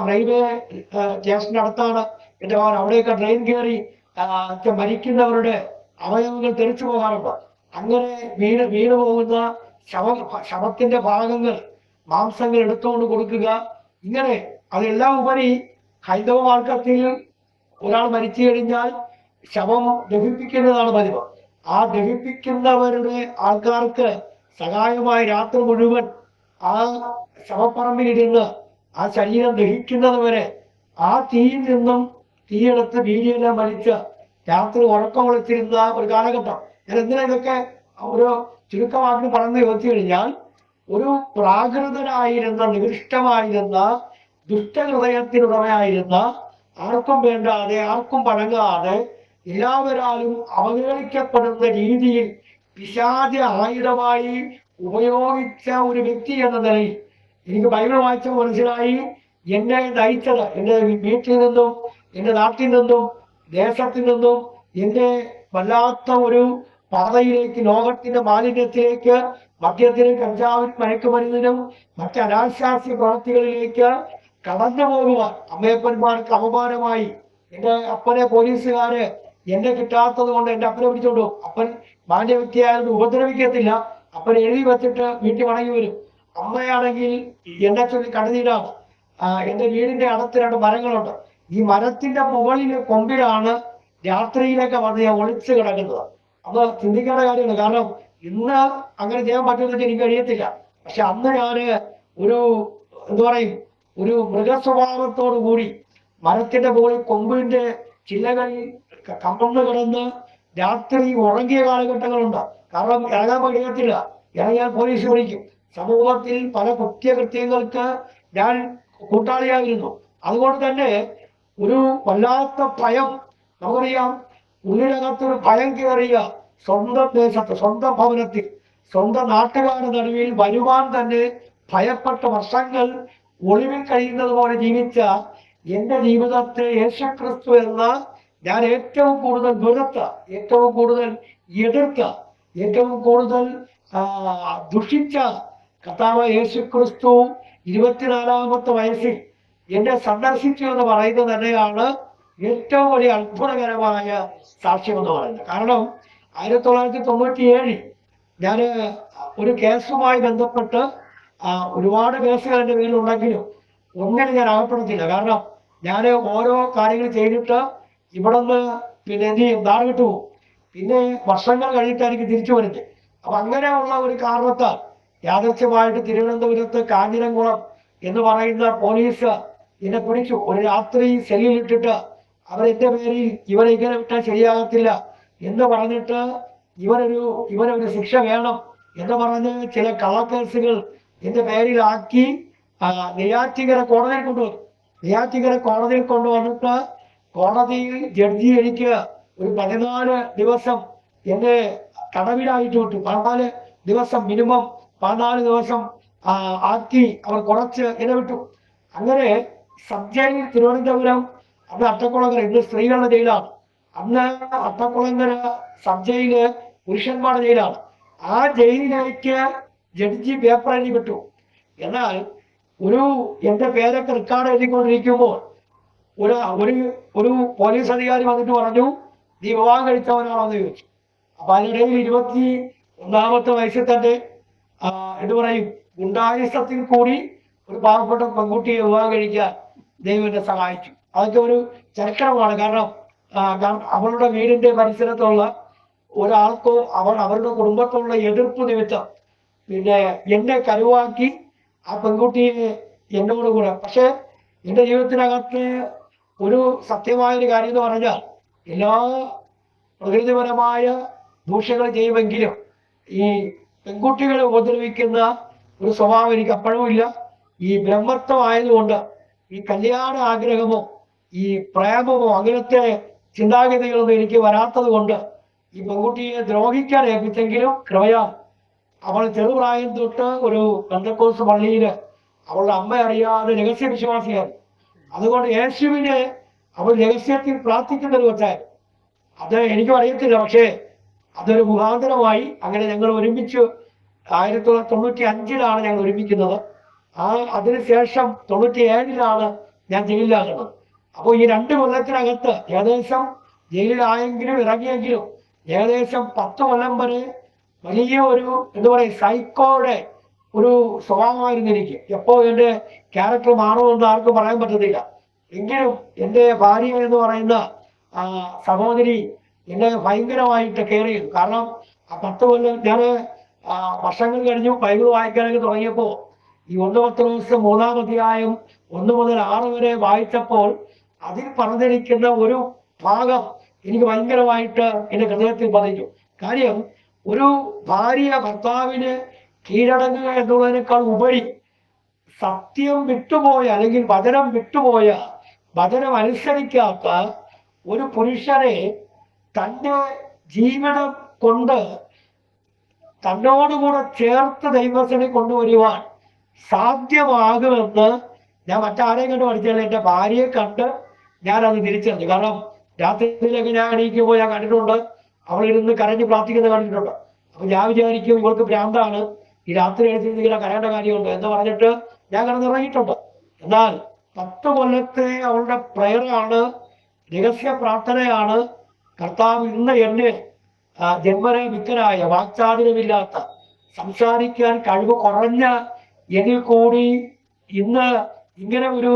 റെയിൽവേ സ്റ്റേഷനടുത്താണ് എൻ്റെ മകൻ. അവിടെയൊക്കെ ട്രെയിൻ കയറി മരിക്കുന്നവരുടെ അവയവങ്ങൾ തെറിച്ചു പോകാറുണ്ട്. അങ്ങനെ വീണ് പോകുന്ന ശവത്തിന്റെ ഭാഗങ്ങൾ, മാംസങ്ങൾ എടുത്തുകൊണ്ട് കൊടുക്കുക. ഇങ്ങനെ അതെല്ലാം ഉപരി ഹൈന്ദവ മാർഗത്തിൽ ഒരാൾ മരിച്ചു കഴിഞ്ഞാൽ ശവം ദഹിപ്പിക്കുന്നതാണ് പതിവ്. ആ ദഹിപ്പിക്കുന്നവരുടെ ആൾക്കാർക്ക് സഹായമായി രാത്രി മുഴുവൻ ആ ശവപ്പറമ്പിലിരുന്ന് ആ ശരീരം ദഹിക്കുന്നത് വരെ ആ തീയിൽ നിന്നും തീയെടുത്ത് വീതിയെല്ലാം വലിച്ച് രാത്രി ഉറക്കം വിളിച്ചിരുന്ന ഒരു കാലഘട്ടം. ഞാൻ എന്തിനാ ഇതൊക്കെ ഒരു ചുരുക്കമാക്കി പറഞ്ഞു ചോദിച്ചു കഴിഞ്ഞാൽ, ഒരു പ്രാകൃതനായിരുന്ന നികൃഷ്ടമായിരുന്ന ദുഷ്ടഹൃദയത്തിനുടമയായിരുന്ന, ആർക്കും വേണ്ടാതെ ആർക്കും വഴങ്ങാതെ എല്ലാവരാലും അവഹേളിക്കപ്പെടുന്ന രീതിയിൽ പിശാച ആയുധമായി ഉപയോഗിച്ച ഒരു വ്യക്തി എന്ന നിലയിൽ എനിക്ക് ബൈബിൾ വായിച്ച മനസ്സിലായി, എന്നെ നയിച്ചത് എൻ്റെ വീട്ടിൽ നിന്നും എൻ്റെ നാട്ടിൽ നിന്നും ദേശത്തിൽ നിന്നും എന്നെ വല്ലാത്ത ഒരു പാതയിലേക്ക്, ലോകത്തിന്റെ മാലിന്യത്തിലേക്ക്, മദ്യത്തിനും കഞ്ചാവിനും മയക്കുമരുന്നിനും മറ്റ് അനാശാസ്യ പ്രവൃത്തികളിലേക്ക് കടന്നു പോകുവാൻ അമ്മയപ്പന്മാർക്ക് അപമാനമായി. എൻ്റെ അപ്പനെ പോലീസുകാര് എന്നെ കിട്ടാത്തത് കൊണ്ട് എൻ്റെ അപ്പനെ പിടിച്ചോണ്ടു. അപ്പൻ മാന്യ വ്യക്തിയായതുകൊണ്ട് ഉപദ്രവിക്കത്തില്ല. അപ്പൻ എഴുതി വെച്ചിട്ട് വീട്ടിൽ മടങ്ങി വരും. അമ്മയാണെങ്കിൽ എന്നെ ചൊല്ലി കണ്ണുനീരാണ്. എൻ്റെ വീടിന്റെ അടുത്ത് 2 മരങ്ങളുണ്ട്. ഈ മരത്തിന്റെ മുകളിലെ കൊമ്പിലാണ് രാത്രിയിലൊക്കെ വന്ന് ഞാൻ ഒളിച്ചു കിടക്കുന്നത്. അത് ചിന്തിക്കേണ്ട കാര്യമാണ്. കാരണം ഇന്ന് അങ്ങനെ ചെയ്യാൻ പറ്റുമെന്ന് വെച്ചാൽ എനിക്ക് കഴിയത്തില്ല. പക്ഷെ അന്ന് ഞാന് ഒരു എന്താ പറയും, ഒരു മൃഗസ്വഭാവത്തോടു കൂടി മരത്തിന്റെ മുകളിൽ കൊമ്പിന്റെ ചില്ലകളിൽ കമ്പന്ന് കിടന്ന് രാത്രി ഉറങ്ങിയ കാലഘട്ടങ്ങളുണ്ട്. കാരണം ഇറങ്ങാൻ കഴിയത്തില്ല. ഇറങ്ങിയാൽ പോലീസ് വിളിക്കും. സമൂഹത്തിൽ പല കുറ്റകൃത്യങ്ങൾക്ക് ഞാൻ കൂട്ടാളിയായിരുന്നു. അതുകൊണ്ട് തന്നെ ഒരു വല്ലാത്ത ഭയം, നമുക്കറിയാം, ഉള്ളിനകത്തൊരു ഭയം കയറിയ, സ്വന്തം ദേശത്ത്, സ്വന്തം ഭവനത്തിൽ, സ്വന്തം നാട്ടുകാരുടെ നടുവിൽ വരുവാൻ തന്നെ ഭയപ്പെട്ട വർഷങ്ങൾ ഒളിവിൽ കഴിയുന്നത് പോലെ ജീവിച്ച എൻ്റെ ജീവിതത്തെ യേശുക്രിസ്തു എന്ന ഞാൻ ഏറ്റവും കൂടുതൽ വെറുത്ത, ഏറ്റവും കൂടുതൽ എതിർത്ത, ഏറ്റവും കൂടുതൽ ദുഷിച്ച കർത്താവ് യേശുക്രിസ്തു 24-ാമത്തെ വയസ്സിൽ എന്നെ സന്ദർശിച്ചു എന്ന് പറയുന്നത് തന്നെയാണ് ഏറ്റവും വലിയ അത്ഭുതകരമായ സാക്ഷ്യം എന്ന് പറയുന്നത്. കാരണം 1997 ഞാൻ ഒരു കേസുമായി ബന്ധപ്പെട്ട് ഒരുപാട് കേസുകൾ എൻ്റെ വീട്ടിലുണ്ടെങ്കിലും ഒന്നിനും ഞാൻ അകപ്പെടത്തില്ല. കാരണം ഞാൻ ഓരോ കാര്യങ്ങൾ ചെയ്തിട്ട് ഇവിടെ നിന്ന് പിന്നെ എന്ത് ചെയ്യും, നാട് വിട്ടു പോകും. പിന്നെ വർഷങ്ങൾ കഴിഞ്ഞിട്ടായിരിക്കും തിരിച്ചു വരുന്നത്. അപ്പൊ അങ്ങനെയുള്ള ഒരു കാരണത്താൽ യാദൃച്ഛ്യമായിട്ട് തിരുവനന്തപുരത്ത് കാഞ്ഞിരംകുളം എന്ന് പറയുന്ന പോലീസ് എന്നെ പിടിച്ചു. ഒരു രാത്രി സെല്ലിലിട്ടിട്ട് അവരെന്റെ പേരിൽ ഇവരെ ഇങ്ങനെ വിട്ടാൽ ശരിയാകത്തില്ല എന്ന് പറഞ്ഞിട്ട് ഇവനൊരു ശിക്ഷ വേണം എന്ന് പറഞ്ഞ് ചില കള്ളക്കേസുകൾ എന്റെ പേരിലാക്കി നെയ്യാറ്റിൻകര കോടതിയിൽ കൊണ്ടുവന്നു. നെയ്യാറ്റിൻകര കോടതിയിൽ കൊണ്ടുവന്നിട്ട് കോടതിയിൽ ജഡ്ജി എനിക്ക് ഒരു 14 ദിവസം എന്നെ തടവിലായിട്ട് വിട്ടു. 14 ദിവസം, മിനിമം 14 ദിവസം ആക്കി അവർ കുറച്ച് എന്നെ വിട്ടു. അങ്ങനെ സബ് ജയിൽ തിരുവനന്തപുരം, അന്ന് അട്ടക്കുളങ്ങര, ഇന്ന് സ്ത്രീകളുടെ ജയിലാണ്. അന്ന് അട്ടക്കുളങ്ങര സബ് ജയില് പുരുഷന്മാരുടെ ജയിലാണ്. ആ ജയിലിലേക്ക് ജഡ്ജി പേപ്പർ എഴുതി വിട്ടു. എന്നാൽ എന്റെ പേരൊക്കെ റെക്കോർഡ് എഴുതിക്കൊണ്ടിരിക്കുമ്പോൾ ഒരു പോലീസ് അധികാരി വന്നിട്ട് പറഞ്ഞു, നീ വിവാഹം കഴിച്ചവനാണോന്ന് ചോദിച്ചു. അപ്പൊ അതിനിടയിൽ 21-ാമത്തെ വയസ്സിൽ തന്നെ എന്ത് പറയും, ഗുണ്ടായുസത്തിൽ കൂടി ഒരു പാവപ്പെട്ട പെൺകുട്ടിയെ വിവാഹം കഴിക്കാൻ ദൈവം എന്നെ സഹായിച്ചു. അതൊക്കെ ഒരു ചരിത്രമാണ്. കാരണം അവളുടെ വീടിന്റെ പരിസരത്തുള്ള ഒരാൾക്കോ അവരുടെ കുടുംബത്തിലുള്ള എതിർപ്പ് നിമിത്തം പിന്നെ എന്നെ കരുവാക്കി ആ പെൺകുട്ടിയെ എന്നോട് കൂടെ. പക്ഷെ എൻ്റെ ജീവിതത്തിനകത്ത് ഒരു സത്യമായൊരു കാര്യം എന്ന് പറഞ്ഞാൽ, എല്ലാ പ്രകൃതിപരമായ ദൂഷ്യങ്ങൾ ചെയ്യുമെങ്കിലും ഈ പെൺകുട്ടികളെ ഉപദ്രവിക്കുന്ന ഒരു സ്വഭാവം എനിക്ക് അപ്പോഴും ഇല്ല. ഈ ബ്രഹ്മത്വം ആയതുകൊണ്ട് ഈ കല്യാണ ആഗ്രഹമോ ഈ പ്രേമമോ അങ്ങനത്തെ ചിന്താഗതികളൊന്നും എനിക്ക് വരാത്തത് കൊണ്ട് ഈ പെൺകുട്ടിയെ ദ്രോഹിക്കാൻ ഏൽപ്പിച്ചെങ്കിലും കൃപയാൽ അവൾ ചെറുപ്രായം തൊട്ട് ഒരു പെന്തക്കോസ്ത് പള്ളിയിൽ അവളുടെ അമ്മ അറിയാതെ രഹസ്യ വിശ്വാസിയായി. അതുകൊണ്ട് യേശുവിനെ അവൾ രഹസ്യത്തിൽ പ്രാർത്ഥിക്കുന്ന ഒരു കൊച്ചായിരുന്നു. അത് എനിക്കും അറിയത്തില്ല. പക്ഷേ അതൊരു മുഖാന്തരമായി. അങ്ങനെ ഞങ്ങൾ ഒരുമിച്ച് 1995 ഞങ്ങൾ ഒരുമിക്കുന്നത്. അതിനുശേഷം 97 ഞാൻ ജയിലിലാകുന്നത്. അപ്പോൾ ഈ 2 കൊല്ലത്തിനകത്ത് ഏകദേശം ജയിലിലായെങ്കിലും ഇറങ്ങിയെങ്കിലും ഏകദേശം 10 കൊല്ലം വരെ വലിയ ഒരു എന്താ പറയുക, സൈക്കോയുടെ ഒരു സ്വഭാവമായിരുന്നു എനിക്ക്. എപ്പോ എൻ്റെ ക്യാരക്ടർ മാറുമെന്ന് ആർക്കും പറയാൻ പറ്റത്തില്ല. എങ്കിലും എൻ്റെ ഭാര്യ എന്ന് പറയുന്ന സഹോദരി എന്നെ ഭയങ്കരമായിട്ട് കെയർ ചെയ്തു. കാരണം ആ 10 കൊല്ലം ഞാൻ വർഷങ്ങൾ കഴിഞ്ഞു ബൈബിൾ വായിക്കാനൊക്കെ തുടങ്ങിയപ്പോൾ ഈ 1 പത്രോസ് 3-ാം അധ്യായം 1 മുതൽ 6 വരെ വായിച്ചപ്പോൾ അതിൽ പറഞ്ഞിരിക്കുന്ന ഒരു ഭാഗം എനിക്ക് ഭയങ്കരമായിട്ട് എൻ്റെ ഹൃദയത്തിൽ പതിഞ്ഞു. കാര്യം ഒരു ഭാര്യ ഭർത്താവിന് കീഴടങ്ങുക എന്നുള്ളതിനേക്കാൾ ഉപരി സത്യം വിട്ടുപോയ അല്ലെങ്കിൽ വചനം വിട്ടുപോയ വചനം അനുസരിക്കാത്ത ഒരു പുരുഷനെ തൻ്റെ ജീവിതം കൊണ്ട് തന്നോടുകൂടെ ചേർത്ത് ദൈവത്തിനെ കൊണ്ടുവരുവാൻ സാധ്യമാകുമെന്ന് ഞാൻ മറ്റാരെയും കണ്ട് പഠിച്ചാലും എൻ്റെ ഭാര്യയെ കണ്ട് ഞാനത് തിരിച്ചറിഞ്ഞു. കാരണം രാത്രിയിലൊക്കെ ഞാൻ എണീക്കുമ്പോൾ ഞാൻ കണ്ടിട്ടുണ്ട് അവളിരുന്ന് കരഞ്ഞ് പ്രാർത്ഥിക്കുന്നത് കണ്ടിട്ടുണ്ട്. അപ്പൊ ഞാൻ വിചാരിക്കും ഇവൾക്ക് ഭ്രാന്താണ്, ഈ രാത്രി എഴുതിങ്ങനെ കരയേണ്ട കാര്യമുണ്ട് എന്ന് പറഞ്ഞിട്ട് ഞാൻ കിടന്നിറങ്ങിയിട്ടുണ്ട്. എന്നാൽ 10 കൊല്ലത്തെ അവളുടെ പ്രയറാണ്, രഹസ്യ പ്രാർത്ഥനയാണ് കർത്താവ് ഇന്ന് എന്നെ ജന്മന വിക്കനായ വാക്ചാതുര്യമില്ലാത്ത സംസാരിക്കാൻ കഴിവ് കുറഞ്ഞ എന്നിൽ കൂടി ഇന്ന് ഇങ്ങനെ ഒരു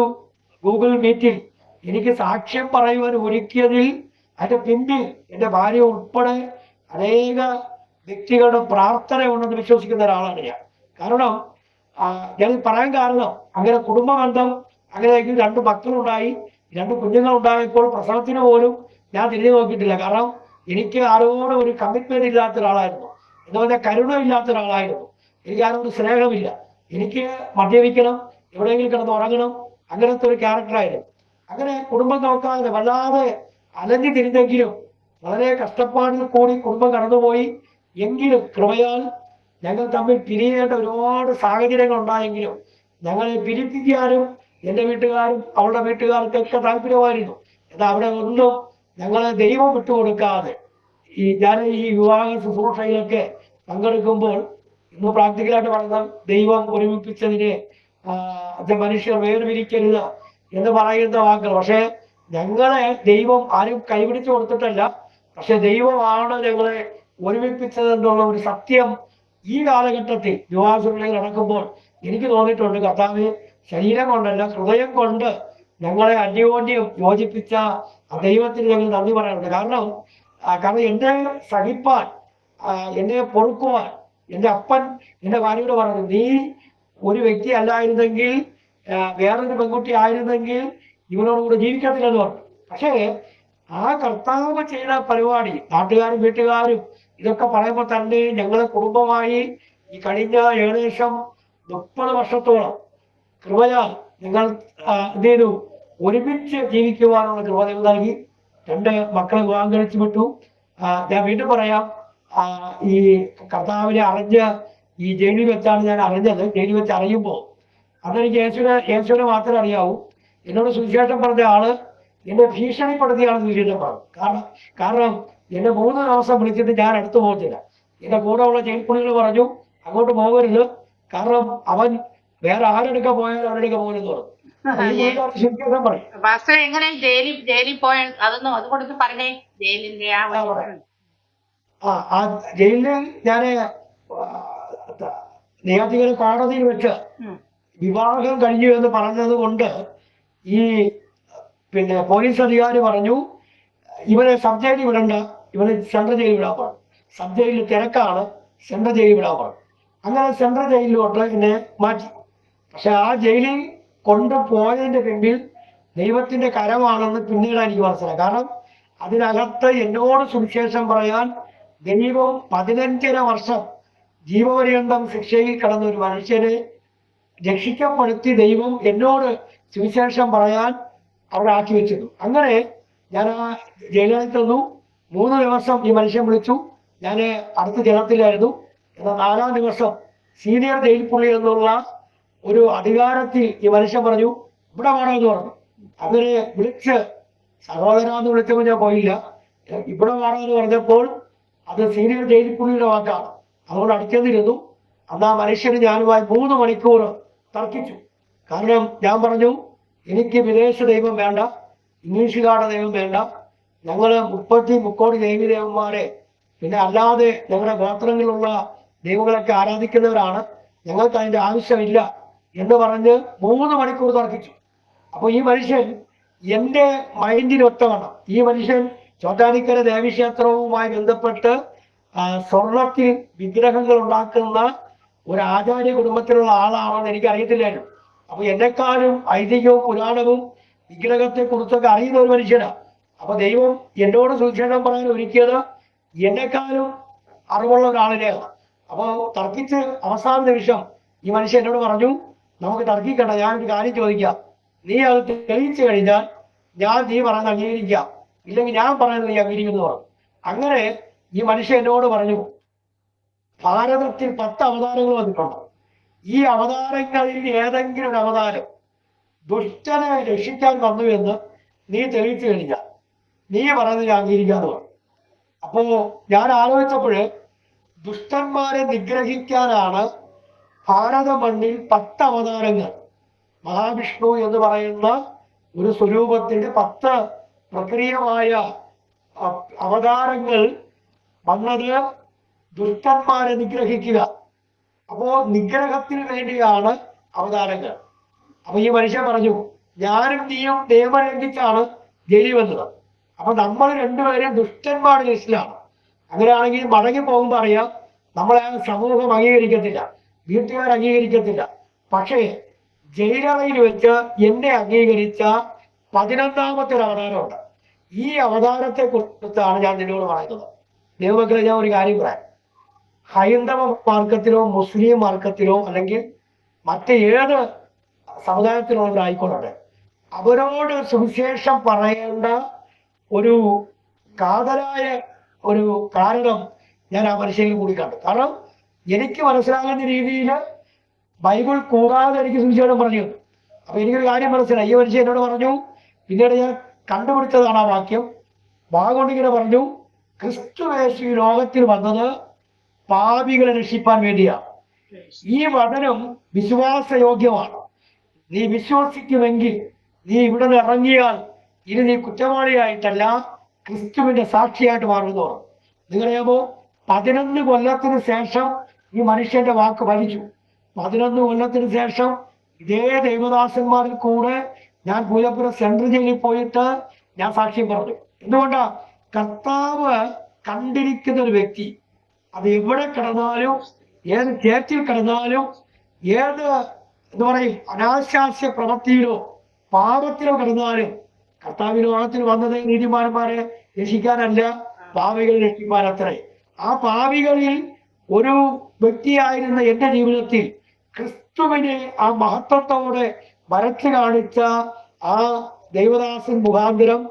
ഗൂഗിൾ മീറ്റിൽ എനിക്ക് സാക്ഷ്യം പറയുവാൻ ഒരുക്കിയതിൽ അതിന്റെ പിന്നിൽ എൻ്റെ ഭാര്യ ഉൾപ്പെടെ അനേക വ്യക്തികളുടെ പ്രാർത്ഥന ഉണ്ടെന്ന് വിശ്വസിക്കുന്ന ഒരാളാണ് ഞാൻ. കാരണം ഞാൻ പറയാൻ കാരണം അങ്ങനെ കുടുംബ ബന്ധം അങ്ങനെ 2 മക്കളുണ്ടായി, 2 കുഞ്ഞുങ്ങളുണ്ടായപ്പോൾ പ്രസവത്തിന് പോലും ഞാൻ തിരിഞ്ഞു നോക്കിയിട്ടില്ല. കാരണം എനിക്ക് ആരോടും ഒരു കമ്മിറ്റ്മെന്റ് ഇല്ലാത്ത ഒരാളായിരുന്നു, എന്ന് പറഞ്ഞാൽ കരുണ ഇല്ലാത്ത ഒരാളായിരുന്നു. എനിക്ക് ആരോടും സ്നേഹമില്ല, എനിക്ക് മദ്യപിക്കണം, എവിടെയെങ്കിലും കിടന്ന് ഉറങ്ങണം, അങ്ങനത്തെ ഒരു ക്യാരക്ടറായിരുന്നു. അങ്ങനെ കുടുംബം നോക്കാതെ വല്ലാതെ അലഞ്ഞു തിരിഞ്ഞെങ്കിലും വളരെ കഷ്ടപ്പാടിൽ കൂടി കുടുംബം കടന്നുപോയി. എങ്കിലും കൃപയാൽ ഞങ്ങൾ തമ്മിൽ പിരിയേണ്ട ഒരുപാട് സാഹചര്യങ്ങൾ ഉണ്ടായെങ്കിലും ഞങ്ങളെ പിരിപ്പിക്കാനും എൻ്റെ വീട്ടുകാരും അവളുടെ വീട്ടുകാർക്കൊക്കെ താല്പര്യമായിരുന്നു. എന്നാൽ അവിടെ ഒന്നും ഞങ്ങളെ ദൈവം വിട്ടുകൊടുക്കാതെ ഞാൻ ഈ വിവാഹ ശുശ്രൂഷയിലൊക്കെ പങ്കെടുക്കുമ്പോൾ ഇന്ന് പ്രാക്ടിക്കലായിട്ട് പറഞ്ഞ ദൈവം ഒരുമിപ്പിച്ചതിനെ മനുഷ്യർ വേർപിരിക്കരുത് എന്ന് പറയുന്ന വാക്കുകൾ. പക്ഷെ ഞങ്ങളെ ദൈവം ആരും കൈപിടിച്ചു കൊടുത്തിട്ടല്ല, പക്ഷെ ദൈവമാണ് ഞങ്ങളെ ഒരുമിപ്പിച്ചതെന്നുള്ള ഒരു സത്യം ഈ കാലഘട്ടത്തിൽ വിവാഹശുശ്രൂഷകൾ നടക്കുമ്പോൾ എനിക്ക് തോന്നിയിട്ടുണ്ട്. കർത്താവ് ശരീരം കൊണ്ടല്ല ഹൃദയം കൊണ്ട് ഞങ്ങളെ അന്യോന്യം യോജിപ്പിച്ച ദൈവത്തിന് ഞങ്ങൾ നന്ദി പറയാനുണ്ട്. കാരണം എന്നെ സഹിപ്പാൻ, എന്നെ പൊറുക്കുവാൻ എൻ്റെ അപ്പൻ എൻ്റെ ഭാര്യയോട് പറഞ്ഞു, നീ ഒരു വ്യക്തി അല്ലായിരുന്നെങ്കിൽ, വേറൊരു പെൺകുട്ടി ആയിരുന്നെങ്കിൽ ഇവനോടുകൂടെ ജീവിക്കത്തില്ലെന്ന് പറഞ്ഞു. പക്ഷേ ആ കർത്താവ് ചെയ്ത പരിപാടി നാട്ടുകാരും വീട്ടുകാരും ഇതൊക്കെ പറയുമ്പോൾ തന്നെ ഞങ്ങളെ കുടുംബമായി ഈ കഴിഞ്ഞ ഏകദേശം 30 വർഷത്തോളം കൃപയാൽ ഞങ്ങൾ എന്ത് ചെയ്തു, ഒരുമിച്ച് ജീവിക്കുവാനുള്ള കൃപ നൽകി. 2 മക്കളെ വിവാഹം കഴിച്ചു വിട്ടു. ഞാൻ വീണ്ടും പറയാം, ഈ കർത്താവിനെ അറിഞ്ഞ് ഈ ജയിലിൽ വെച്ചാണ് ഞാൻ അറിഞ്ഞത്. ജയിലിൽ വെച്ച് അറിയുമ്പോൾ അതെനിക്ക് യേശുവിനെ മാത്രമേ അറിയാവൂ. എന്നോട് സുവിശേഷം പറഞ്ഞ ആള് എന്നെ ഭീഷണിപ്പെടുത്തിയാണ് സുവിശേഷം പറഞ്ഞത്. കാരണം എന്നെ 3 ദിവസം വിളിച്ചിട്ട് ഞാൻ അടുത്ത് പോകത്തില്ല. എന്റെ കൂടെ ഉള്ള ജയിൽ പുള്ളികൾ പറഞ്ഞു അങ്ങോട്ട് പോകരുത്, കാരണം അവൻ വേറെ ആരെടുക്ക പോയാലും അവരെടുക്ക പോകരുതെന്ന് പറഞ്ഞു. സുവിശേഷം പറയും. എങ്ങനെ ജയിലിൽ പോയ അതൊന്നും അതുകൊണ്ടൊക്കെ പറഞ്ഞേ. ജയിലിന്റെ ആ ജയിലിൽ ഞാന് നെയ്യാറ്റിൻകര കോടതിയിൽ വെച്ച് വിവാഹം കഴിഞ്ഞു എന്ന് പറഞ്ഞത് കൊണ്ട് ഈ പോലീസ് അധികാരി പറഞ്ഞു ഇവനെ സബ് ജയിലിൽ വിടണ്ട, ഇവനെ സെൻട്രൽ ജയിലിൽ വിടാൻ പറഞ്ഞു. സബ് ജയിലിൽ തിരക്കാണ്, സെൻട്രൽ ജയിലിൽ വിടാൻ പറഞ്ഞു. അങ്ങനെ സെൻട്രൽ ജയിലിലോട്ട് എന്നെ മാറ്റി. പക്ഷെ ആ ജയിലിൽ കൊണ്ടുപോയതിന്റെ പിന്നിൽ ദൈവത്തിന്റെ കരമാണെന്ന് പിന്നീട് എനിക്ക് മനസ്സിലായി. കാരണം അതിനകത്ത് എന്നോട് സുവിശേഷം പറയാൻ ദൈവം 15.5 വർഷം ജീവപര്യന്തം ശിക്ഷയിൽ കിടന്ന ഒരു മനുഷ്യനെ രക്ഷിക്കപ്പെടുത്തി ദൈവം എന്നോട് സുവിശേഷം പറയാൻ അവിടെ ആക്കി വെച്ചിരുന്നു. അങ്ങനെ ഞാൻ ആ ജയിലിൽ തന്നു. 3 ദിവസം ഈ മനുഷ്യൻ വിളിച്ചു. ഞാൻ അടുത്ത ജലത്തിലായിരുന്നു. എന്നാൽ 4-ാം ദിവസം സീനിയർ ജയിൽ പുള്ളി എന്നുള്ള ഒരു അധികാരത്തിൽ ഈ മനുഷ്യൻ പറഞ്ഞു ഇവിടെ വേണമെന്ന് പറഞ്ഞു. അങ്ങനെ വിളിച്ച് സഹോദരാന്ന് വിളിച്ചപ്പോൾ ഞാൻ പോയില്ല. ഇവിടെ വേണമെന്ന് പറഞ്ഞപ്പോൾ അത് സീനിയർ ജയിൽ പുള്ളിയുടെ വാക്കാണ്. അതുകൊണ്ട് അടുത്തേന്നിരുന്നു. അന്ന് ആ മനുഷ്യന് ഞാനുമായി 3 മണിക്കൂർ തർക്കിച്ചു. കാരണം ഞാൻ പറഞ്ഞു എനിക്ക് വിദേശ ദൈവം വേണ്ട, ഇംഗ്ലീഷുകാരുടെ ദൈവം വേണ്ട, ഞങ്ങൾ 30 കോടി ദേവി ദേവന്മാരെ പിന്നെ അല്ലാതെ ഞങ്ങളുടെ ഗോത്രങ്ങളിലുള്ള ദൈവങ്ങളൊക്കെ ആരാധിക്കുന്നവരാണ്, ഞങ്ങൾക്ക് അതിൻ്റെ ആവശ്യമില്ല എന്ന് പറഞ്ഞ് 3 മണിക്കൂർ തർക്കിച്ചു. അപ്പോൾ ഈ മനുഷ്യൻ എൻ്റെ മൈൻഡിനൊത്തവണ്ണം ഈ മനുഷ്യൻ ചോറ്റാനിക്കര ദേവീക്ഷേത്രവുമായി ബന്ധപ്പെട്ട് സ്വർണത്തിൽ വിഗ്രഹങ്ങൾ ഉണ്ടാക്കുന്ന ഒരു ആചാര്യ കുടുംബത്തിലുള്ള ആളാണെന്ന് എനിക്ക് അറിയത്തില്ലായിരുന്നു. അപ്പൊ എന്നെക്കാളും ഐതിഹ്യവും പുരാണവും വിഗ്രഹത്തെ കുറിച്ചൊക്കെ അറിയുന്ന ഒരു മനുഷ്യനാണ്. അപ്പൊ ദൈവം എന്നോട് സുവിശേഷം പറയാൻ ഒരുക്കിയത് എന്നെക്കാളും അറിവുള്ള ഒരാളിനെയാണ്. അപ്പൊ തർക്കിച്ച് അവസാന നിമിഷം ഈ മനുഷ്യൻ എന്നോട് പറഞ്ഞു, നമുക്ക് തർക്കിക്കണ്ട, ഞാനൊരു കാര്യം ചോദിക്കാം, നീ അത് തെളിയിച്ചു കഴിഞ്ഞാൽ ഞാൻ നീ പറയുന്നത് അംഗീകരിക്കാം, ഇല്ലെങ്കിൽ ഞാൻ പറയുന്നത് നീ അംഗീകരിക്കുന്നു പറഞ്ഞു. അങ്ങനെ ഈ മനുഷ്യൻ എന്നോട് പറഞ്ഞു, ഭാരതത്തിൽ 10 അവതാരങ്ങൾ വന്നിട്ടുണ്ട്. ഈ അവതാരങ്ങളിൽ ഏതെങ്കിലും ഒരു അവതാരം ദുഷ്ടനെ രക്ഷിക്കാൻ വന്നു എന്ന് നീ തെളിയിച്ചു കഴിഞ്ഞാൽ നീ പറയുന്നത് ഞാൻ അംഗീകരിക്കാന്ന് പറഞ്ഞു. അപ്പോ ഞാൻ ആലോചിച്ചപ്പോൾ ദുഷ്ടന്മാരെ നിഗ്രഹിക്കാനാണ് ഭാരത മണ്ണിൽ 10 അവതാരങ്ങൾ, മഹാവിഷ്ണു എന്ന് പറയുന്ന ഒരു സ്വരൂപത്തിന്റെ 10 പ്രക്രിയമായ അവതാരങ്ങൾ വന്നത് ദുഷ്ടന്മാരെ നിഗ്രഹിക്കുക. അപ്പോ നിഗ്രഹത്തിന് വേണ്ടിയാണ് അവതാരങ്ങൾ. അപ്പൊ ഈ മനുഷ്യൻ പറഞ്ഞു, ഞാനും നീയും നിയമം ലംഘിച്ചാണ് ജയിലിൽ വന്നത്. അപ്പൊ നമ്മൾ രണ്ടുപേരും ദുഷ്ടന്മാരുടെ ലിസ്റ്റിലാണ്. അങ്ങനെയാണെങ്കിൽ മടങ്ങി പോകുമ്പോൾ അറിയാം, നമ്മളെ സമൂഹം അംഗീകരിക്കത്തില്ല, വീട്ടുകാർ അംഗീകരിക്കത്തില്ല. പക്ഷേ ജയിലറയിൽ വെച്ച് എന്നെ അംഗീകരിച്ച 11ാമത്തെ ഒരു അവതാരമുണ്ട്. ഈ അവതാരത്തെ കുറിച്ചാണ് ഞാൻ നിന്നോട് പറയുന്നത്. ദൈവമക്കളെ, ഞാൻ ഒരു കാര്യം പറയാം. ഹൈന്ദവ മാർഗത്തിലോ മുസ്ലിം മാർഗത്തിലോ അല്ലെങ്കിൽ മറ്റേത് സമുദായത്തിലുള്ളവരായിക്കൊള്ളട്ടെ, അവരോട് സുവിശേഷം പറയേണ്ട ഒരു കാതലായ ഒരു കാരണം ഞാൻ ആ മനുഷ്യനിൽ കൂടി കണ്ടു. കാരണം എനിക്ക് മനസ്സിലാകുന്ന രീതിയിൽ ബൈബിൾ കൂടാതെ എനിക്ക് സുവിശേഷം പറഞ്ഞു തന്നു. അപ്പൊ എനിക്കൊരു കാര്യം മനസ്സിലായി. ഈ മനുഷ്യൻ എന്നോട് പറഞ്ഞു, പിന്നീട് ഞാൻ കണ്ടുപിടിച്ചതാണ് ആ വാക്യം, വാഗൊണ്ടിങ്ങനെ പറഞ്ഞു, ക്രിസ്തുയേശു ഈ ലോകത്തിൽ വന്നത് പാപികളെ രക്ഷിപ്പാൻ വേണ്ടിയാണ്. ഈ വചനം വിശ്വാസയോഗ്യമാണ്. നീ വിശ്വസിക്കുമെങ്കിൽ നീ ഇവിടെ നിന്ന് ഇറങ്ങിയാൽ ഇനി നീ കുറ്റവാളിയായിട്ടല്ല ക്രിസ്തുവിന്റെ സാക്ഷിയായിട്ട് മാറുന്നു. നിങ്ങളറിയാമോ, 11 കൊല്ലത്തിന് ശേഷം ഈ മനുഷ്യന്റെ വാക്ക് ഫലിച്ചു. 11 കൊല്ലത്തിന് ശേഷം ഇതേ ദൈവദാസന്മാരിൽ കൂടെ ഞാൻ പൂജപ്പുര സെൻട്രൽ ജയിലിൽ പോയിട്ട് ഞാൻ സാക്ഷ്യം പറഞ്ഞു. എന്തുകൊണ്ടാ? കർത്താവ് കണ്ടിരിക്കുന്ന ഒരു വ്യക്തി അത് എവിടെ കിടന്നാലും, ഏത് ചേർച്ചിൽ കിടന്നാലും, ഏത് എന്താ പറയും അനാശാസ്യ പ്രവൃത്തിയിലോ പാപത്തിലോ കിടന്നാലും കർത്താവ് ലോകത്തിൽ വന്നത് നീതിമാന്മാരെ രക്ഷിക്കാനല്ല, പാപികളെ രക്ഷിക്കാനത്രേ. ആ പാപികളിൽ ഒരു വ്യക്തിയായിരുന്ന എൻ്റെ ജീവിതത്തിൽ ക്രിസ്തുവിനെ ആ മഹത്വത്തോടെ വരച്ചു കാണിച്ച ആ ദൈവദാസൻ മുഖാന്തരം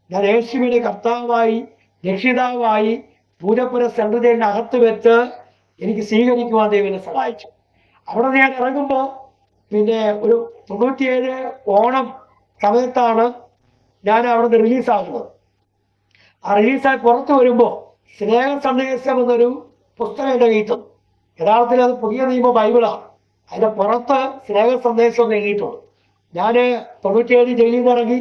ഞാൻ യേശുവിനെ കർത്താവായി രക്ഷിതാവായി പൂജപ്പുര സെൻട്രൽ ജയിലിന് അകത്ത് വെച്ച് എനിക്ക് സ്വീകരിക്കുവാൻ ദൈവനെ സഹായിച്ചു. അവിടെ ഞാൻ ഇറങ്ങുമ്പോൾ പിന്നെ ഒരു 97 ഓണം സമയത്താണ് ഞാൻ അവിടെ നിന്ന് റിലീസാകുന്നത്. ആ റിലീസായി പുറത്തു വരുമ്പോൾ സ്നേഹ സന്ദേശം എന്നൊരു പുസ്തകം എൻ്റെ കയ്യിൽ തന്നു. യഥാർത്ഥത്തിൽ അത് പുതിയ നിയമ ബൈബിളാണ്. അതിൻ്റെ പുറത്ത് സ്നേഹ സന്ദേശം എഴുതിയിട്ടുണ്ട്. ഞാൻ 97 ജയിലിൽ നിന്ന് ഇറങ്ങി.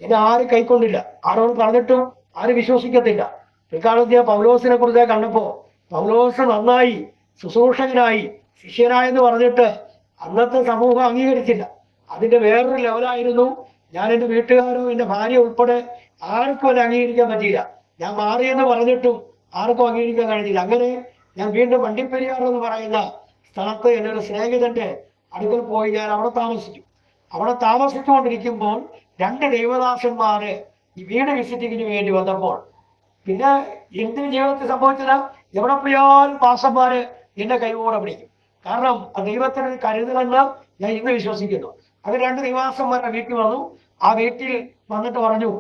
എന്നെ ആരും കൈക്കൊണ്ടില്ല, ആരോട് പറഞ്ഞിട്ടും ആരും വിശ്വസിക്കത്തില്ല. പിൽക്കാലത്ത് ഞാൻ പൗലോസിനെ കുറിച്ച് കണ്ടപ്പോൾ പൗലോസ് നന്നായി ശുശ്രൂഷകനായി ശിഷ്യനായെന്ന് പറഞ്ഞിട്ട് അന്നത്തെ സമൂഹം അംഗീകരിച്ചില്ല. അതിൻ്റെ വേറൊരു ലെവലായിരുന്നു. ഞാൻ എൻ്റെ വീട്ടുകാരോ എൻ്റെ ഭാര്യ ഉൾപ്പെടെ ആർക്കും എന്നെ അംഗീകരിക്കാൻ പറ്റിയില്ല. ഞാൻ മാറിയെന്ന് പറഞ്ഞിട്ടും ആർക്കും അംഗീകരിക്കാൻ കഴിഞ്ഞില്ല. അങ്ങനെ ഞാൻ വീണ്ടും വണ്ടിപ്പെരിയാർ എന്ന് പറയുന്ന സ്ഥലത്ത് എൻ്റെ ഒരു സ്നേഹിതന്റെ അടുക്കൽ പോയി ഞാൻ അവിടെ താമസിച്ചു. അവിടെ താമസിച്ചുകൊണ്ടിരിക്കുമ്പോൾ 2 ദൈവദാസന്മാര് ഈ വീട് വിസിറ്റിങ്ങിന് വേണ്ടി വന്നപ്പോൾ പിന്നെ എന്തിന് ജീവിതത്തിൽ സംഭവിച്ചത്, എവിടെ പോയാലും പാസ്റ്റർമാര് എന്നെ കൈകൂടെ പിടിക്കും. കാരണം ആ ദൈവത്തിന് കരുതലെന്ന് ഞാൻ ഇന്ന് വിശ്വസിക്കുന്നു. അവർ 2 ദൈവദാസന്മാരുടെ വീട്ടിൽ വന്നു. ആ വീട്ടിൽ വന്നിട്ട് പറഞ്ഞു,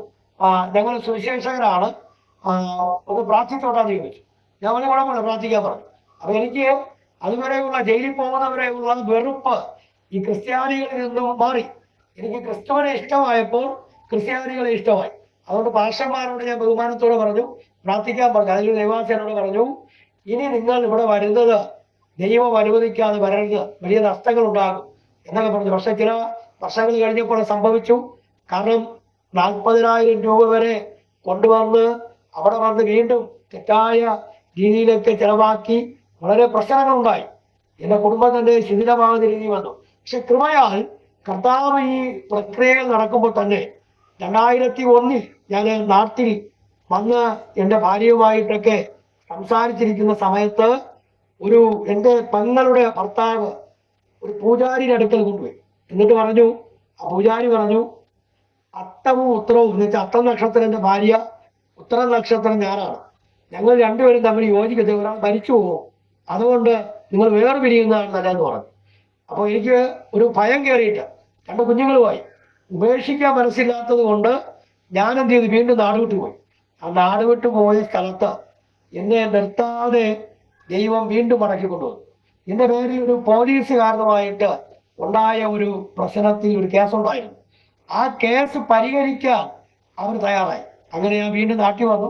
ഞങ്ങൾ സുവിശേഷകരാണ്, ഒന്ന് പ്രാർത്ഥിച്ചോട്ടാന്ന് ചോദിച്ചു. ഞാൻ വളരെ കുഴപ്പമില്ല, പ്രാർത്ഥിക്കാൻ പറഞ്ഞു. അപ്പൊ എനിക്ക് അതുവരെയുള്ള ജയിലിൽ പോകുന്നവരെയുള്ള വെറുപ്പ് ഈ ക്രിസ്ത്യാനികളിൽ നിന്നും മാറി. എനിക്ക് ക്രിസ്തുവിനെ ഇഷ്ടമായപ്പോൾ ക്രിസ്ത്യാനികളെ ഇഷ്ടമായി. അതുകൊണ്ട് പാസ്റ്റർമാരോട് ഞാൻ ബഹുമാനത്തോടെ പറഞ്ഞു, പ്രാർത്ഥിക്കാൻ പറഞ്ഞു. അതിൽ ദൈവാസനോട് പറഞ്ഞു, ഇനി നിങ്ങൾ ഇവിടെ വരുന്നത് ദൈവം അനുവദിക്കാതെ വരരുത്, വലിയ നഷ്ടങ്ങൾ ഉണ്ടാകും എന്നൊക്കെ പറഞ്ഞു. പക്ഷെ ചില വർഷങ്ങൾ കഴിഞ്ഞപ്പോൾ സംഭവിച്ചു. കാരണം 40,000 രൂപ വരെ കൊണ്ടുവന്ന് അവിടെ വന്ന് വീണ്ടും തെറ്റായ രീതിയിലൊക്കെ ചെലവാക്കി വളരെ പ്രശ്നങ്ങളുണ്ടായി. എൻ്റെ കുടുംബം തന്നെ ശിഥിലമാകുന്ന രീതി വന്നു. പക്ഷെ കൃപയാൽ കർത്താവ് ഈ പ്രക്രിയകൾ നടക്കുമ്പോൾ തന്നെ 2001 ഞാൻ നാട്ടിൽ വന്ന് എൻ്റെ ഭാര്യയുമായിട്ടൊക്കെ സംസാരിച്ചിരിക്കുന്ന സമയത്ത് എൻ്റെ പെങ്ങളുടെ ഭർത്താവ് ഒരു പൂജാരിയുടെ അടുക്കൽ കൊണ്ടുപോയി. എന്നിട്ട് പറഞ്ഞു, ആ പൂജാരി പറഞ്ഞു, അത്തവും ഉത്തരവും എന്ന് വെച്ചാൽ അത്തം നക്ഷത്രം എൻ്റെ ഭാര്യ, ഉത്തരം നക്ഷത്രം ഞാനാണ്, ഞങ്ങൾ രണ്ടുപേരും തമ്മിൽ യോജിക്കത്തില്ല, ഒരാൾ മരിച്ചു പോകും, അതുകൊണ്ട് നിങ്ങൾ വേർപിരിയുന്നതാണ് നല്ലതെന്ന് പറഞ്ഞു. അപ്പോൾ എനിക്ക് ഒരു ഭയം കയറിയിട്ട് 2 കുഞ്ഞുങ്ങളുമായി ഉപേക്ഷിക്കാൻ മനസ്സില്ലാത്തത് കൊണ്ട് ഞാൻ എന്ത് ചെയ്തു, വീണ്ടും നാട് വിട്ടു പോയി. ആ നാട് വിട്ടു പോയ സ്ഥലത്ത് എന്നെ നിർത്താതെ ദൈവം വീണ്ടും മടക്കി കൊണ്ടുവന്നു. എൻ്റെ പേരിൽ ഒരു പോലീസുകാരനുമായിട്ട് ഉണ്ടായ ഒരു പ്രശ്നത്തിൽ ഒരു കേസുണ്ടായിരുന്നു. ആ കേസ് പരിഹരിക്കാൻ അവർ തയ്യാറായി. അങ്ങനെ ഞാൻ വീണ്ടും നാട്ടിൽ വന്നു.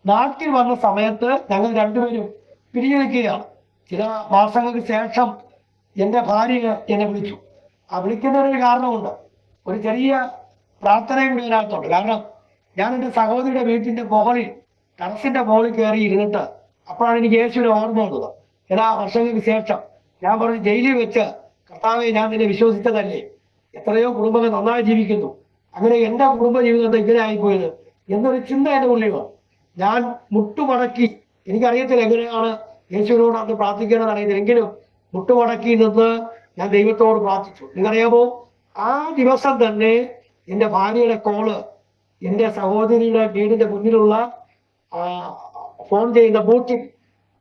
നാട്ടിൽ വന്ന സമയത്ത് ഞങ്ങൾ രണ്ടുപേരും പിരിഞ്ഞു നിൽക്കുകയാണ്. ചില മാസങ്ങൾക്ക് ശേഷം എൻ്റെ ഭാര്യ എന്നെ വിളിച്ചു. ആ വിളിക്കുന്നതിനൊരു കാരണമുണ്ട്, ഒരു ചെറിയ പ്രാർത്ഥനയും കൂടി അതിനകത്തുണ്ട്. കാരണം ഞാൻ എൻ്റെ സഹോദരിയുടെ വീട്ടിൻ്റെ മുകളിൽ, ടെറസിൻ്റെ മുകളിൽ കയറി ഇരുന്നിട്ട് അപ്പോഴാണ് എനിക്ക് യേശുവിനെ ഓർമ്മ വന്നത്. ചില വർഷങ്ങൾക്ക് ശേഷം ഞാൻ പറഞ്ഞു, ജയിലിൽ വെച്ച് കർത്താവെ ഞാൻ നിന്നെ വിശ്വസിച്ചതല്ലേ, എത്രയോ കുടുംബങ്ങൾ നന്നായി ജീവിക്കുന്നു, അങ്ങനെ എൻ്റെ കുടുംബ ജീവിതത്തെ ഇങ്ങനെ ആയിപ്പോയത് എന്നൊരു ചിന്ത എൻ്റെ ഉള്ളിൽ വന്നു. ഞാൻ മുട്ടുമടക്കി, എനിക്കറിയത്തില്ല എങ്ങനെയാണ് യേശുവിനോട് അന്ന് പ്രാർത്ഥിക്കേണ്ടത് അറിയത്തില്ല, എങ്കിലും മുട്ടുമടക്കി നിന്ന് ഞാൻ ദൈവത്തോട് പ്രാർത്ഥിച്ചു. നിങ്ങൾക്കറിയാമോ, ആ ദിവസം തന്നെ എൻ്റെ ഭാര്യയുടെ കോള് എൻ്റെ സഹോദരിയുടെ വീടിൻ്റെ മുന്നിലുള്ള ഫോൺ ചെയ്യുന്ന ബൂത്തിൽ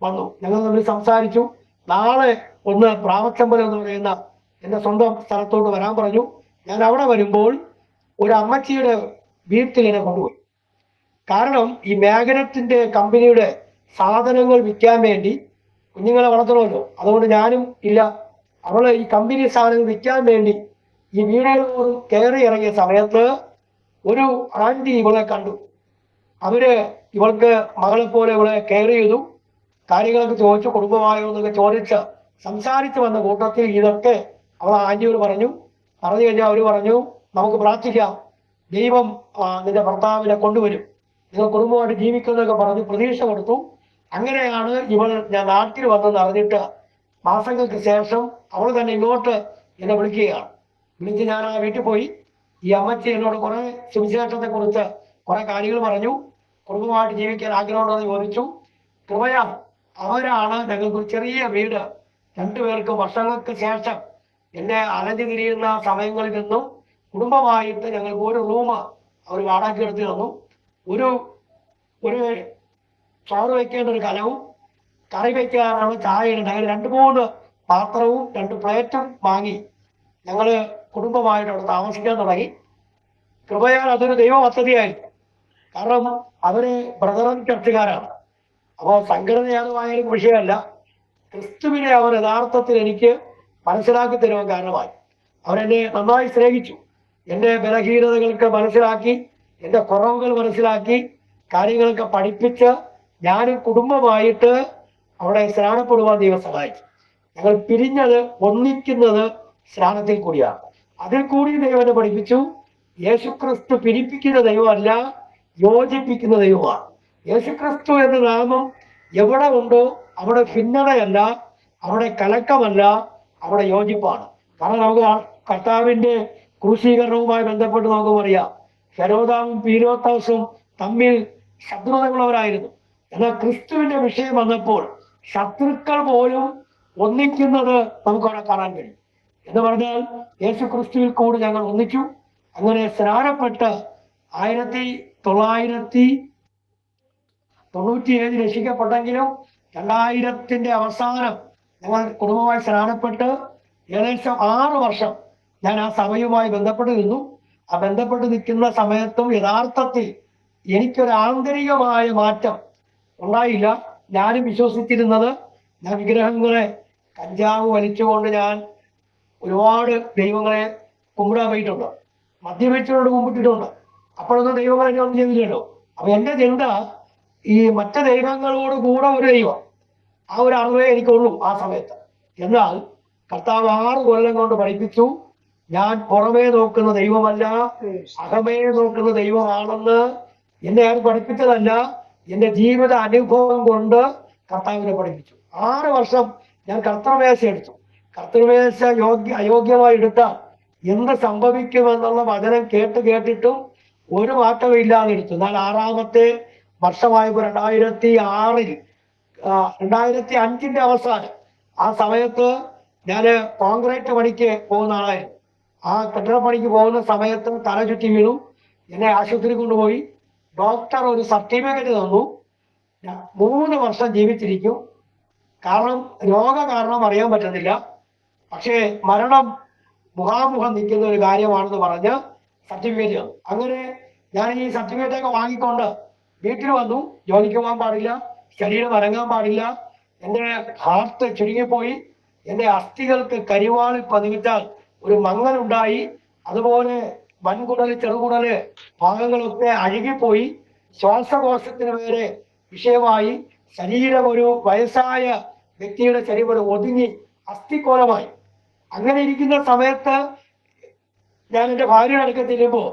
വന്നു. ഞങ്ങൾ തമ്മിൽ സംസാരിച്ചു. നാളെ ഒന്ന് പ്രാവച്ചമ്പലം എന്ന് പറയുന്ന എൻ്റെ സ്വന്തം സ്ഥലത്തോട്ട് വരാൻ പറഞ്ഞു. ഞാൻ അവിടെ വരുമ്പോൾ ഒരു അമ്മച്ചിയുടെ വീട്ടിൽ എന്നെ കൊണ്ടുപോയി. കാരണം ഈ മാഗ്നറ്റിൻ്റെ കമ്പനിയുടെ സാധനങ്ങൾ വിൽക്കാൻ വേണ്ടി കുഞ്ഞുങ്ങളെ വളർത്തണമല്ലോ, അതുകൊണ്ട് ഞാനും ഇല്ല. അവള് ഈ കമ്പനി സാധനങ്ങൾ വിൽക്കാൻ വേണ്ടി ഈ വീടുകളോട് കയറി ഇറങ്ങിയ സമയത്ത് ഒരു ആൻറ്റി ഇവളെ കണ്ടു. അവര് ഇവൾക്ക് മകളെ പോലെ ഇവളെ കെയർ ചെയ്തു, കാര്യങ്ങളൊക്കെ ചോദിച്ചു, കുടുംബമായോ എന്നൊക്കെ ചോദിച്ച് സംസാരിച്ച് വന്ന കൂട്ടത്തിൽ ഇതൊക്കെ അവൾ ആൻറ്റിയോട് പറഞ്ഞു കഴിഞ്ഞാൽ അവർ പറഞ്ഞു, നമുക്ക് പ്രാർത്ഥിക്കാം, ദൈവം നിന്റെ ഭർത്താവിനെ കൊണ്ടുവരും, നിങ്ങൾ കുടുംബമായിട്ട് ജീവിക്കുന്നതൊക്കെ പറഞ്ഞ് പ്രതീക്ഷ കൊടുത്തു. അങ്ങനെയാണ് ഞാൻ നാട്ടിൽ വന്നെന്ന് അറിഞ്ഞിട്ട് മാസങ്ങൾക്ക് ശേഷം അവൾ തന്നെ ഇങ്ങോട്ട് എന്നെ വിളിക്കുകയാണ്. വിളിച്ച് ഞാൻ ആ വീട്ടിൽ പോയി. ഈ അമ്മച്ചി എന്നോട് കുറെ സുവിശേഷത്തെ കുറിച്ച് കുറെ കാര്യങ്ങൾ പറഞ്ഞു. കുടുംബമായിട്ട് ജീവിക്കാൻ ആഗ്രഹമുണ്ടെന്ന് ചോദിച്ചു. കൃപയാൽ അവരാണ് ഞങ്ങൾക്ക് ഒരു ചെറിയ വീട് 2 പേർക്ക് വർഷങ്ങൾക്ക് ശേഷം എന്നെ അലഞ്ഞു തിരിയുന്ന സമയങ്ങളിൽ നിന്നും കുടുംബമായിട്ട് ഞങ്ങൾക്ക് ഒരു റൂം അവർ വാടക എടുത്ത് തന്നു. ഒരു ചോറ് വയ്ക്കേണ്ട ഒരു കലവും കറി വയ്ക്കാനാണ് ചായ ഉണ്ട്. അങ്ങനെ 2-3 പാത്രവും 2 പ്ലേറ്റും വാങ്ങി ഞങ്ങൾ കുടുംബമായിട്ട് അവിടെ താമസിക്കാൻ തുടങ്ങി. കൃപയാൽ അതൊരു ദൈവ പദ്ധതിയായിരുന്നു. കാരണം അവര് ബ്രദറൻ ചർച്ചുകാരാണ്. അപ്പോൾ സംഘടനയാണെന്നായാലും വിഷയമല്ല, ക്രിസ്തുവിനെ അവർ യഥാർത്ഥത്തിൽ എനിക്ക് മനസ്സിലാക്കി തരുവാൻ കാരണമായി. അവരെന്നെ നന്നായി സ്നേഹിച്ചു. എൻ്റെ ബലഹീനതകൾക്ക് മനസ്സിലാക്കി, എൻ്റെ കുറവുകൾ മനസ്സിലാക്കി, കാര്യങ്ങളൊക്കെ പഠിപ്പിച്ച് ഞാനും കുടുംബമായിട്ട് അവിടെ സ്നാനപ്പെടുവാൻ ദൈവം സഹായിച്ചു. ഞങ്ങൾ പിരിഞ്ഞത് ഒന്നിക്കുന്നത് സ്നാനത്തിൽ കൂടിയാണ്. അതിൽ കൂടി ദൈവം എന്നെ പഠിപ്പിച്ചു, യേശുക്രിസ്തു പിരിപ്പിക്കുന്ന ദൈവമല്ല, യോജിപ്പിക്കുന്ന ദൈവമാണ്. യേശുക്രിസ്തു എന്ന നാമം എവിടെ ഉണ്ടോ അവിടെ ഭിന്നതയല്ല, അവിടെ കലക്കമല്ല, അവിടെ യോജിപ്പാണ്. കാരണം നമുക്ക് കർത്താവിൻ്റെ ക്രൂശീകരണവുമായി ബന്ധപ്പെട്ട് നമുക്കറിയാം, ഹെരോദാവും പീലോത്താസും തമ്മിൽ ശത്രുതയുള്ളവരായിരുന്നു. എന്നാൽ ക്രിസ്തുവിന്റെ വിഷയം വന്നപ്പോൾ ശത്രുക്കൾ പോലും ഒന്നിക്കുന്നത് നമുക്കവിടെ കാണാൻ കഴിയും. എന്ന് പറഞ്ഞാൽ യേശു ക്രിസ്തുവിൽ കൂടി ഞങ്ങൾ ഒന്നിച്ചു. അങ്ങനെ സ്നാനപ്പെട്ട് 1997 രക്ഷിക്കപ്പെട്ടെങ്കിലും 2000 അവസാനം ഞങ്ങൾ കുടുംബമായി സ്നാനപ്പെട്ട് ഏകദേശം 6 വർഷം ഞാൻ ആ സഭയുമായി ബന്ധപ്പെട്ട് നിന്നു. ആ ബന്ധപ്പെട്ട് നിൽക്കുന്ന സമയത്തും യഥാർത്ഥത്തിൽ എനിക്കൊരു ആന്തരികമായ മാറ്റം ഉണ്ടായില്ല. ഞാനും വിശ്വസിച്ചിരുന്നത്, ഞാൻ വിഗ്രഹങ്ങളെ കഞ്ചാവ് വലിച്ചുകൊണ്ട് ഞാൻ ഒരുപാട് ദൈവങ്ങളെ കുമ്പിടാൻ പോയിട്ടുണ്ട്, മദ്യപിച്ചവരോട് കുമ്പിട്ടിട്ടുണ്ട്. അപ്പോഴൊന്നും ദൈവങ്ങൾ എന്നെ ഒന്നും ചെയ്തില്ലല്ലോ. അപ്പൊ എൻ്റെ ചിന്ത, ഈ മറ്റ് ദൈവങ്ങളോട് കൂടെ ഒരു ദൈവം, ആ ഒരു അറിവേ എനിക്കുള്ളൂ ആ സമയത്ത്. എന്നാൽ കർത്താവ് 6 കൊല്ലം കൊണ്ട് പഠിപ്പിച്ചു, ഞാൻ പുറമേ നോക്കുന്ന ദൈവമല്ല, അകമേ നോക്കുന്ന ദൈവമാണെന്ന്. എന്നെ ആരും പഠിപ്പിച്ചതല്ല, എൻ്റെ ജീവിത അനുഭവം കൊണ്ട് കർത്താവിനെ പഠിപ്പിച്ചു. 6 വർഷം ഞാൻ കർത്തൃമേശ എടുത്തു. കർത്തൃമേശ അയോഗ്യമായി എടുത്താൽ എന്ത് സംഭവിക്കുമെന്നുള്ള വചനം കേട്ടിട്ടും ഒരു മാറ്റവും ഇല്ലാതെ എടുത്തു. എന്നാൽ 6ാമത്തെ വർഷമായപ്പോൾ 2006-ൽ 2005-ന്റെ അവസാനം ആ സമയത്ത് ഞാൻ കോൺക്രീറ്റ് പണിക്ക് പോകുന്ന ആളായിരുന്നു. ആ കെട്ടിട പണിക്ക് പോകുന്ന സമയത്ത് തല ചുറ്റി വീണു. എന്നെ ആശുപത്രി കൊണ്ടുപോയി. ഡോക്ടർ ഒരു സർട്ടിഫിക്കറ്റ് തന്നു. 3 വർഷം ജീവിച്ചിരിക്കും, കാരണം രോഗകാരണം അറിയാൻ പറ്റുന്നില്ല, പക്ഷേ മരണം മുഖാമുഖം നിൽക്കുന്ന ഒരു കാര്യമാണെന്ന് പറഞ്ഞ് സർട്ടിഫിക്കറ്റ് തന്നു. അങ്ങനെ ഞാൻ ഈ സർട്ടിഫിക്കറ്റ് ഒക്കെ വാങ്ങിക്കൊണ്ട് വീട്ടിൽ വന്നു. ജോലിക്ക് പോകാൻ പാടില്ല, ശരീരം അനങ്ങാൻ പാടില്ല, എൻ്റെ ഹാർട്ട് ചുരുങ്ങിപ്പോയി, എൻ്റെ അസ്ഥികൾക്ക് കരിവാളിൽ പതിവിച്ചാൽ ഒരു മങ്ങലുണ്ടായി, അതുപോലെ വൻകുടല് ചെറുകുടല് ഭാഗങ്ങളൊക്കെ അഴുകിപ്പോയി, ശ്വാസകോശത്തിന് വരെ വിഷയമായി, ശരീരം ഒരു വയസ്സായ വ്യക്തിയുടെ ശരീരം ഒതുങ്ങി അസ്ഥിക്കോലമായി. അങ്ങനെ ഇരിക്കുന്ന സമയത്ത് ഞാൻ എൻ്റെ ഭാര്യയുടെ അടുക്ക ചെല്ലുമ്പോൾ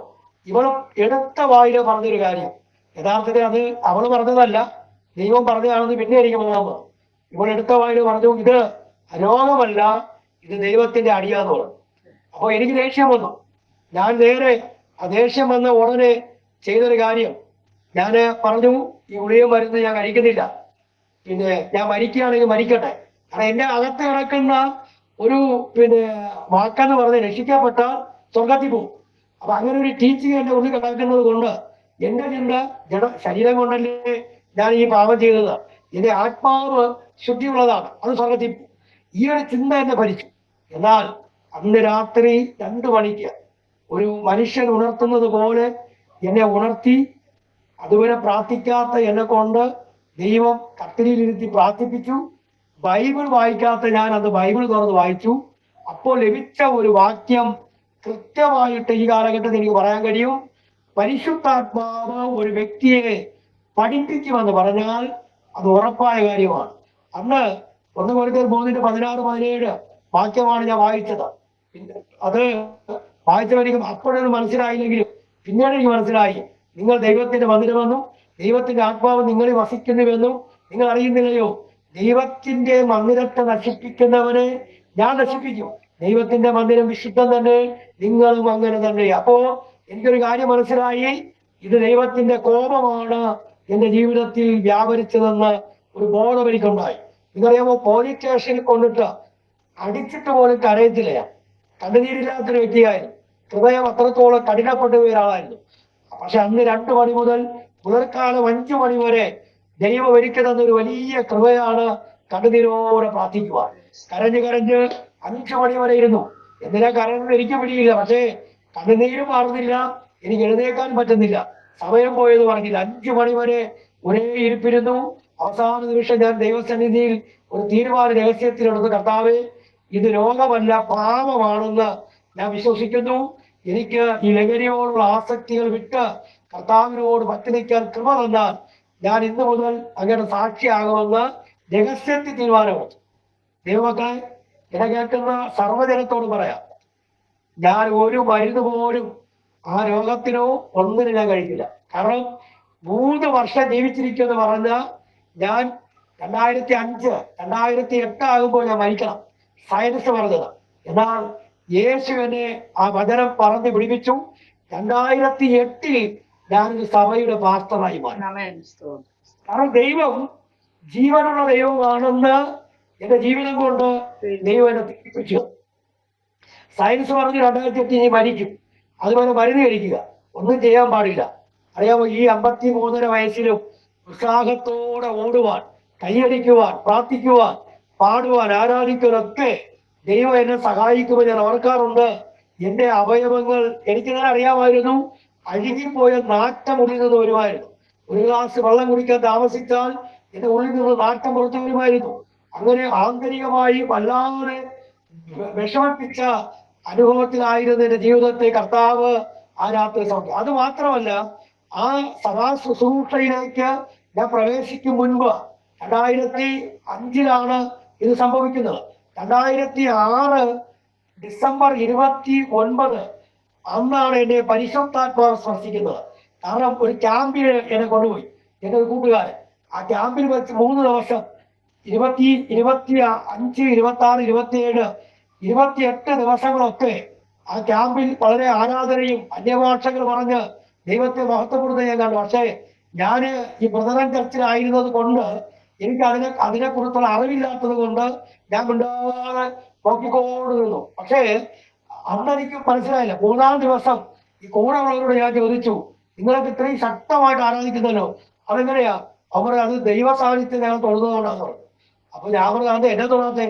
ഇവളും എടുത്ത വായില് പറഞ്ഞൊരു കാര്യം, യഥാർത്ഥത്തിൽ അത് അവൾ പറഞ്ഞതല്ല, ദൈവം പറഞ്ഞതാണെന്ന് പിന്നെ എനിക്ക് തോന്നുന്നു. ഇവൾ എടുത്ത വായില് പറഞ്ഞു, ഇത് രോഗമല്ല, ഇത് ദൈവത്തിന്റെ അടിയാന്ന് പറഞ്ഞു. അപ്പോൾ എനിക്ക് ദേഷ്യം വന്നു. ഞാൻ നേരെ ആ ദേഷ്യം വന്ന ഉടനെ ചെയ്തൊരു കാര്യം, ഞാൻ പറഞ്ഞു, ഈ ഗുളിക മരുന്ന് ഞാൻ കഴിക്കുന്നില്ല, പിന്നെ ഞാൻ മരിക്കുകയാണെങ്കിൽ മരിക്കട്ടെ. കാരണം എൻ്റെ അകത്ത് കിടക്കുന്ന ഒരു വാക്കെന്ന് പറഞ്ഞ് രക്ഷിക്കപ്പെട്ടാൽ സ്വർഗത്തിൽ പോകും. അപ്പൊ അങ്ങനെ ഒരു ടീച്ചിങ് എൻ്റെ ഉള്ളിൽ കിടക്കുന്നത് കൊണ്ട് എൻ്റെ ചിന്ത ശരീരം കൊണ്ടല്ലേ ഞാൻ ഈ പാപം ചെയ്തത്, എൻ്റെ ആത്മാവ് ശുദ്ധിയുള്ളതാണ്, അത് സ്വർഗത്തിൽ പോകും. ഈ ഒരു ചിന്ത എന്നെ ഭരിച്ചു. എന്നാൽ അന്ന് രാത്രി 2 മണിക്ക് ഒരു മനുഷ്യൻ ഉണർത്തുന്നത് പോലെ എന്നെ ഉണർത്തി. അതുവരെ പ്രാർത്ഥിക്കാത്ത എന്നെ കൊണ്ട് ദൈവം കട്ടിലിരുത്തി പ്രാർത്ഥിപ്പിച്ചു. ബൈബിൾ വായിക്കാത്ത ഞാൻ അന്ന് ബൈബിൾ തുറന്ന് വായിച്ചു. അപ്പോൾ ലഭിച്ച ഒരു വാക്യം കൃത്യമായിട്ട് ഈ കാലഘട്ടത്തിൽ എനിക്ക് പറയാൻ കഴിയും. പരിശുദ്ധാത്മാവ് ഒരു വ്യക്തിയെ പഠിപ്പിക്കുമെന്ന് പറഞ്ഞാൽ അത് ഉറപ്പായ കാര്യമാണ്. അന്ന് 1 കൊരിന്ത്യർ 3:16-17 വാക്യമാണ് ഞാൻ വായിച്ചത്. അത് വായിച്ചപ്പോൾ എനിക്ക് അപ്പോഴൊന്നും മനസ്സിലായില്ലെങ്കിലും പിന്നീട് എനിക്ക് മനസ്സിലായി, നിങ്ങൾ ദൈവത്തിന്റെ മന്ദിരമെന്നും ദൈവത്തിന്റെ ആത്മാവ് നിങ്ങളിൽ വസിക്കുന്നുവെന്നും നിങ്ങൾ അറിയുന്നില്ലയോ? ദൈവത്തിന്റെ മന്ദിരത്തെ നശിപ്പിക്കുന്നവനെ ഞാൻ നശിപ്പിക്കും. ദൈവത്തിന്റെ മന്ദിരം വിശുദ്ധം തന്നെ, നിങ്ങളും അങ്ങനെ തന്നെ. അപ്പോ എനിക്കൊരു കാര്യം മനസ്സിലായി, ഇത് ദൈവത്തിന്റെ കോപമാണ് എന്റെ ജീവിതത്തിൽ വ്യാപരിച്ചതെന്ന് ഒരു ബോധം എനിക്കുണ്ടായി. നിങ്ങറിയാമോ, പോലീസ് സ്റ്റേഷനിൽ കൊണ്ടിട്ട് അടിച്ചിട്ട് പോലും കരയത്തില്ല. കണ്ണുനീരില്ലാത്തൊരു വ്യക്തിയായിരുന്നു. ഹൃദയം അത്രത്തോളം കഠിനപ്പെട്ട ഒരാളായിരുന്നു. പക്ഷെ അന്ന് 2 മണി മുതൽ പുലർക്കാലം 5 മണി വരെ ദൈവം ഒരുക്കി തന്നൊരു വലിയ കൃപയാണ് കണ്ണുനീരോടെ പ്രാർത്ഥിക്കുക. കരഞ്ഞ് 5 മണി വരെ ഇരുന്നു. എന്തിനാ കരഞ്ഞെന്ന് എനിക്ക് പിടിയില്ല. പക്ഷേ കണ്ണുനീരും മാറുന്നില്ല, എനിക്ക് എഴുന്നേക്കാൻ പറ്റുന്നില്ല, സമയം പോയത് പറഞ്ഞില്ല. 5 മണി വരെ ഒരേ ഇരിപ്പിരുന്നു. അവസാന നിമിഷം ഞാൻ ദൈവസന്നിധിയിൽ ഒരു തീരുമാന രഹസ്യത്തിലെടുത്ത്, കർത്താവേ, ഇത് രോഗമല്ല, പാപമാണെന്ന് ഞാൻ വിശ്വസിക്കുന്നു. എനിക്ക് ഈ ലഹരിയോടുള്ള ആസക്തികൾ വിട്ട് കർത്താവിനോട് പറ്റി നിൽക്കാൻ കൃപ തന്നാൽ ഞാൻ ഇന്ന് മുതൽ അങ്ങനെ സാക്ഷിയാകുമെന്ന് രഹസ്യത്തിൽ തീരുമാനമെടുത്തു. ദൈവമക്കളെ, എന്നെ കേൾക്കുന്ന സർവ്വജനത്തോട് പറയാം, ഞാൻ ഒരു മരുന്ന് പോലും ആ രോഗത്തിനോ ഒന്നിനും ഞാൻ കഴിക്കില്ല. കാരണം 3 വർഷം ജീവിച്ചിരിക്കുമെന്ന് പറഞ്ഞാൽ ഞാൻ 2005, 2008 ആകുമ്പോൾ ഞാൻ മരിക്കണം, സയൻസ് പറഞ്ഞത്. എന്നാൽ യേശു എന്നെ ആ വചനം പറഞ്ഞ് പിടിപ്പിച്ചു. 2008-ൽ ഞാനൊരു സഭയുടെ പാസ്റ്ററായി മാറി. കാരണം ദൈവം ജീവനുള്ള ദൈവമാണെന്ന് എന്റെ ജീവിതം കൊണ്ട് ദൈവം എന്നെ പഠിപ്പിച്ചു. സയൻസ് പറഞ്ഞ് 2008 നീ മരിക്കും, അതുപോലെ മരുന്ന് കഴിക്കുക, ഒന്നും ചെയ്യാൻ പാടില്ല. അറിയാമോ, ഈ 53.5 വയസ്സിലും ഉത്സാഹത്തോടെ ഓടുവാൻ, കൈയടിക്കുവാൻ, പ്രാർത്ഥിക്കുവാൻ, പാടുവാൻ, ആരാധിക്കുവാനൊക്കെ ദൈവം എന്നെ സഹായിക്കുമ്പോൾ ഞാൻ ഓർക്കാറുണ്ട്. എൻ്റെ അവയവങ്ങൾ എനിക്ക് തന്നെ അറിയാമായിരുന്നു. അഴുകിപ്പോയ നാറ്റം ഉള്ളിൽ നിന്ന് വരുമായിരുന്നു. ഒരു ഗ്ലാസ് വെള്ളം കുടിക്കാൻ താമസിച്ചാൽ എൻ്റെ ഉള്ളിൽ നിന്ന് നാറ്റം പുറത്തു വരുമായിരുന്നു. അങ്ങനെ ആന്തരികമായി വല്ലാതെ വിഷമിപ്പിച്ച അനുഭവത്തിലായിരുന്നു എൻ്റെ ജീവിതത്തെ കർത്താവ് ആ രാത്രി സമയം. അത് മാത്രമല്ല, ആ സഭാ ശുശ്രൂഷയിലേക്ക് ഞാൻ പ്രവേശിക്കും മുൻപ് 2005-ലാണ് ഇത് സംഭവിക്കുന്നത്. 2006 ഡിസംബർ 29 അന്നാണ് എന്നെ പരിശുദ്ധാത്മാവ് സ്പർശിക്കുന്നത്. കാരണം ഒരു ക്യാമ്പിൽ എന്നെ കൊണ്ടുപോയി എൻ്റെ ഒരു കൂട്ടുകാരൻ. ആ ക്യാമ്പിൽ വെച്ച് 3 ദിവസം 25, 26, 27, 28 ദിവസങ്ങളൊക്കെ ആ ക്യാമ്പിൽ വളരെ ആരാധനയും അന്യഭാഷകൾ പറഞ്ഞ് ദൈവത്തെ മഹത്വപ്പെടുന്നത് ഞാൻ കണ്ടു. പക്ഷേ ഞാൻ ഈ ബ്രദറൻ ചർച്ചിലായിരുന്നത് കൊണ്ട് എനിക്ക് അതിനെക്കുറിച്ചുള്ള അറിവില്ലാത്തത് കൊണ്ട് ഞാൻ മിണ്ടാതെ നോക്കിക്കൊണ്ട് നിന്നു. പക്ഷേ അന്ന് എനിക്ക് മനസ്സിലായില്ല. 3-ാം ദിവസം ഈ കൂടെ ഉള്ളവരോട് ഞാൻ ചോദിച്ചു, നിങ്ങളൊക്കെ ഇത്രയും ശക്തമായിട്ട് ആരാധിക്കുന്നല്ലോ, അതെങ്ങനെയാ? അവർ അത് ദൈവ സാന്നിധ്യം ഞങ്ങൾ തൊഴുതുകൊണ്ടാന്ന് പറഞ്ഞു. അപ്പൊ ഞാൻ പറഞ്ഞു, അത് എന്നെ തൊഴാത്തെ,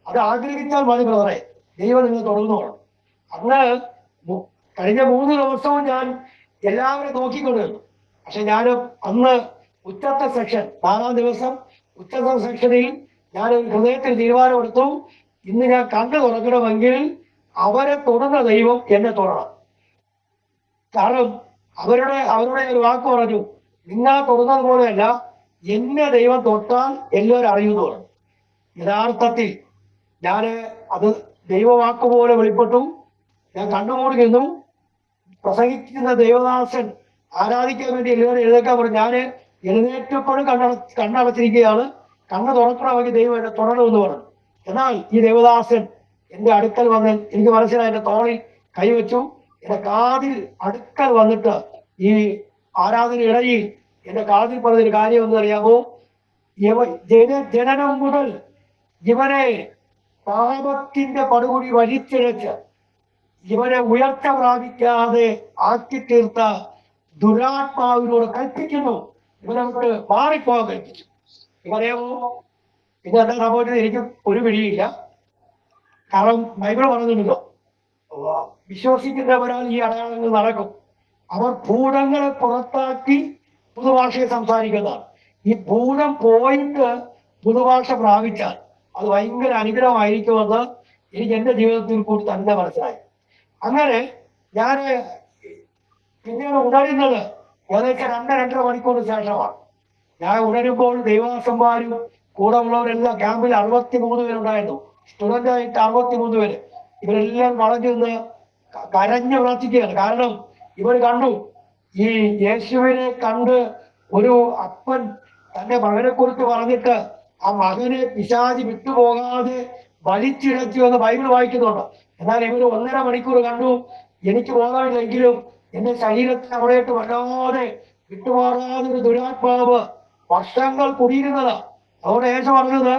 അത് ആഗ്രഹിച്ചാൽ മതി ബ്രദറെ, ദൈവം നിങ്ങൾ തൊഴുന്നോളാം. അന്ന് കഴിഞ്ഞ 3 ദിവസവും ഞാൻ എല്ലാവരും നോക്കിക്കൊണ്ടിരുന്നു. പക്ഷെ ഞാൻ അന്ന് ഉച്ചത്തെ സെക്ഷൻ 4-ാം ദിവസം ഉച്ചത്തെ സെക്ഷനിൽ ഞാൻ ഹൃദയത്തിൽ തീരുമാനമെടുത്തു, ഇന്ന് ഞാൻ കണ്ണു തുറക്കണമെങ്കിൽ അവരെ തൊടുന്ന ദൈവം എന്നെ തൊടണം. കാരണം അവരുടെ ഒരു വാക്ക് പറഞ്ഞു, നിങ്ങളെ തൊടുന്നത് പോലെയല്ല, എന്നെ ദൈവം തൊട്ടാൽ എല്ലാവരും അറിയുന്നു. യഥാർത്ഥത്തിൽ ഞാൻ അത് ദൈവവാക്ക് പോലെ വെളിപ്പെട്ടു. ഞാൻ കണ്ണുമൂടി നിന്നു. പ്രസംഗിക്കുന്ന ദൈവദാസൻ ആരാധിക്കാൻ വേണ്ടി എല്ലാവരും എഴുന്നേക്കാൻ പറഞ്ഞു. ഞാൻ എഴുന്നേറ്റപ്പോഴും കണ്ണടച്ചിരിക്കുകയാണ്. കണ്ണ് തുറക്കണമെങ്കിൽ ദൈവം എന്നെ തൊടണമെന്ന് പറഞ്ഞു. എന്നാൽ ഈ ദേവദാസൻ എന്റെ അടുക്കൽ വന്ന്, എനിക്ക് മനസ്സിലായി, എന്റെ തോളിൽ കൈവച്ചു. എന്റെ കാതിൽ അടുക്കൽ വന്നിട്ട് ഈ ആരാധന ഇടയിൽ എന്റെ കാതിൽ പറഞ്ഞൊരു കാര്യം എന്ന് അറിയാമോ? ജനനം മുതൽ ഇവനെ പാപത്തിന്റെ പടുകുടി വലിച്ചിഴച്ച് ഇവനെ ഉയർച്ച പ്രാപിക്കാതെ ആക്കി തീർത്ത ദുരാത്മാവിനോട് കൽപ്പിക്കുന്നു, ഇവനെ വിട്ട് മാറിപ്പോകാൻ കൽപ്പിച്ചു. ഇവരെയോ പിന്നെ എന്താ സംഭവിച്ചത് എനിക്ക് ഒരു പിടിയില്ല. കാരണം ബൈബിൾ പറഞ്ഞിട്ടുണ്ടല്ലോ, വിശ്വസിക്കുന്നവരാൽ ഈ അടയാളങ്ങൾ നടക്കും. അവർ ഭൂതങ്ങളെ പുറത്താക്കി പുതുഭാഷയെ സംസാരിക്കുന്നതാണ്. ഈ ഭൂതം പോയിട്ട് പുതുഭാഷ പ്രാപിച്ചാൽ അത് ഭയങ്കര അനുഗ്രഹമായിരിക്കുമെന്ന് എനിക്ക് എൻ്റെ ജീവിതത്തിൽ കൂടി തന്നെ മനസ്സിലായി. അങ്ങനെ ഞാൻ പിന്നീട് ഉണരുന്നത് ഏകദേശം 2-2.5 മണിക്കൂർ ശേഷമാണ്. ഞാൻ ഉണരുമ്പോൾ ദൈവദാസന്മാരും കൂടെ ഉള്ളവരെല്ലാം ക്യാമ്പിൽ 63 പേരുണ്ടായിരുന്നു. സ്റ്റുഡൻ്റായിട്ട് 63 പേര്. ഇവരെല്ലാം വളഞ്ഞു നിന്ന് കരഞ്ഞു പ്രാർത്ഥിക്കുകയാണ്. കാരണം ഇവർ കണ്ടു, ഈ യേശുവിനെ കണ്ട് ഒരു അപ്പൻ തന്റെ മകനെ കുറിച്ച് പറഞ്ഞിട്ട് ആ മകനെ പിശാചി വിട്ടുപോകാതെ വലിച്ചിഴച്ചു എന്ന് ബൈബിൾ വായിക്കുന്നുണ്ട്. എന്നാൽ ഇവർ 1.5 മണിക്കൂർ കണ്ടു. എനിക്ക് ബോധമില്ലെങ്കിലും എന്റെ ശരീരത്തിൽ അവിടെയിട്ട് വല്ലാതെ വിട്ടുമാറാതെ ഒരു ദുരാത്മാവ് വർഷങ്ങൾ കുടിയിരുന്നതാ. അവിടെ യേശു പറഞ്ഞത്,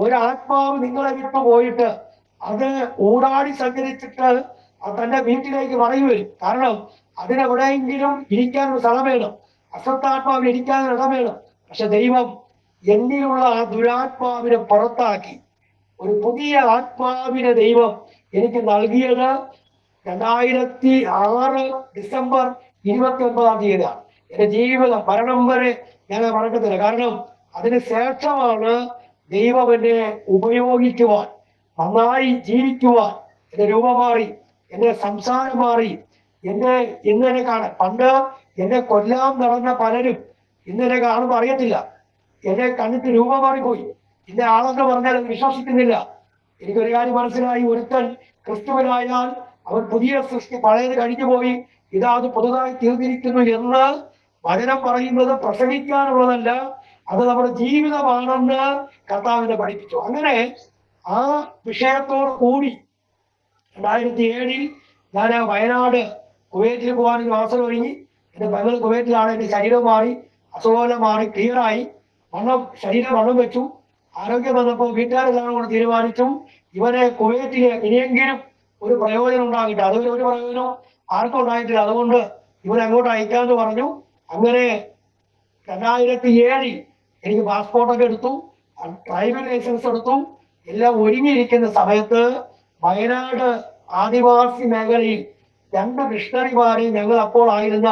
ഒരാത്മാവ് നിങ്ങളെ വിട്ടു പോയിട്ട് അത് ഊടാടി സഞ്ചരിച്ചിട്ട് തന്റെ വീട്ടിലേക്ക് മടങ്ങി വരും. കാരണം അതിനെവിടെയെങ്കിലും ഇരിക്കാനൊരു സ്ഥലം വേണം, അസ്വസ്ഥാത്മാവിന് ഇരിക്കാനൊരു ഇടം വേണം. പക്ഷെ ദൈവം എന്നിലുള്ള ആ ദുരാത്മാവിനെ പുറത്താക്കി ഒരു പുതിയ ആത്മാവിനെ ദൈവം എനിക്ക് നൽകിയത് 2006 ഡിസംബർ 29-ാം തീയതിയാണ്. എന്റെ ജീവിതം മരണം വരെ ഞാൻ മറക്കത്തില്ല. കാരണം അതിന് ശേഷമാണ് ദൈവം എന്നെ ഉപയോഗിക്കുവാൻ, നന്നായി ജീവിക്കുവാൻ എന്റെ രൂപം മാറി, എന്റെ സംസാരം മാറി. ഇന്നെന്നെ കാണാൻ, പണ്ട് എന്നെ കൊല്ലാൻ നടന്ന പലരും ഇന്നെന്നെ കാണുമ്പോൾ അറിയത്തില്ല, എന്നെ കണ്ടിട്ട് രൂപം മാറിപ്പോയി. ഇന്ന ആളെന്ന് പറഞ്ഞാൽ അത് വിശ്വസിക്കുന്നില്ല. എനിക്കൊരു കാര്യം മനസ്സിലായി, ഒരുത്തൻ ക്രിസ്തുവിനായാൽ അവൻ പുതിയ സൃഷ്ടി, പഴയത് കഴിഞ്ഞു പോയി, ഇതാ അത് പുതുതായി തീർന്നിരിക്കുന്നു എന്ന് വചനം പറയുന്നത് പ്രസംഗിക്കാനുള്ളതല്ല, അത് നമ്മുടെ ജീവിതമാണെന്ന് കർത്താവിനെ പഠിപ്പിച്ചു. അങ്ങനെ ആ വിഷയത്തോട് കൂടി 2007 ഞാൻ വയനാട് കുവൈറ്റിൽ പോകാനൊരു അവസരം ഒരുങ്ങി. എന്റെ പെങ്ങൾ കുവൈറ്റിലാണ്. എന്റെ ശരീരം മാറി, അസുഖമെല്ലാം മാറി, ക്ലിയറായി, ശരീരം വണ്ണം വെച്ചു. ആരോഗ്യം വന്നപ്പോൾ വീട്ടുകാരെല്ലാം കൂടെ തീരുമാനിച്ചു, ഇവനെ കുവൈറ്റില് ഇനിയെങ്കിലും ഒരു പ്രയോജനം ഉണ്ടാകില്ല, അതുവരെ ഒരു പ്രയോജനം ആർക്കും ഉണ്ടായിട്ടില്ല, അതുകൊണ്ട് ഇവനെ അങ്ങോട്ട് അയക്കാമെന്ന് പറഞ്ഞു. അങ്ങനെ 2007 എനിക്ക് പാസ്പോർട്ടൊക്കെ എടുത്തു, ഡ്രൈവിംഗ് ലൈസൻസ് എടുത്തു. എല്ലാം ഒരുങ്ങിയിരിക്കുന്ന സമയത്ത് വയനാട് ആദിവാസി മേഖലയിൽ 2 മിഷണറിമാരെ ഞങ്ങൾ അപ്പോൾ ആയിരുന്ന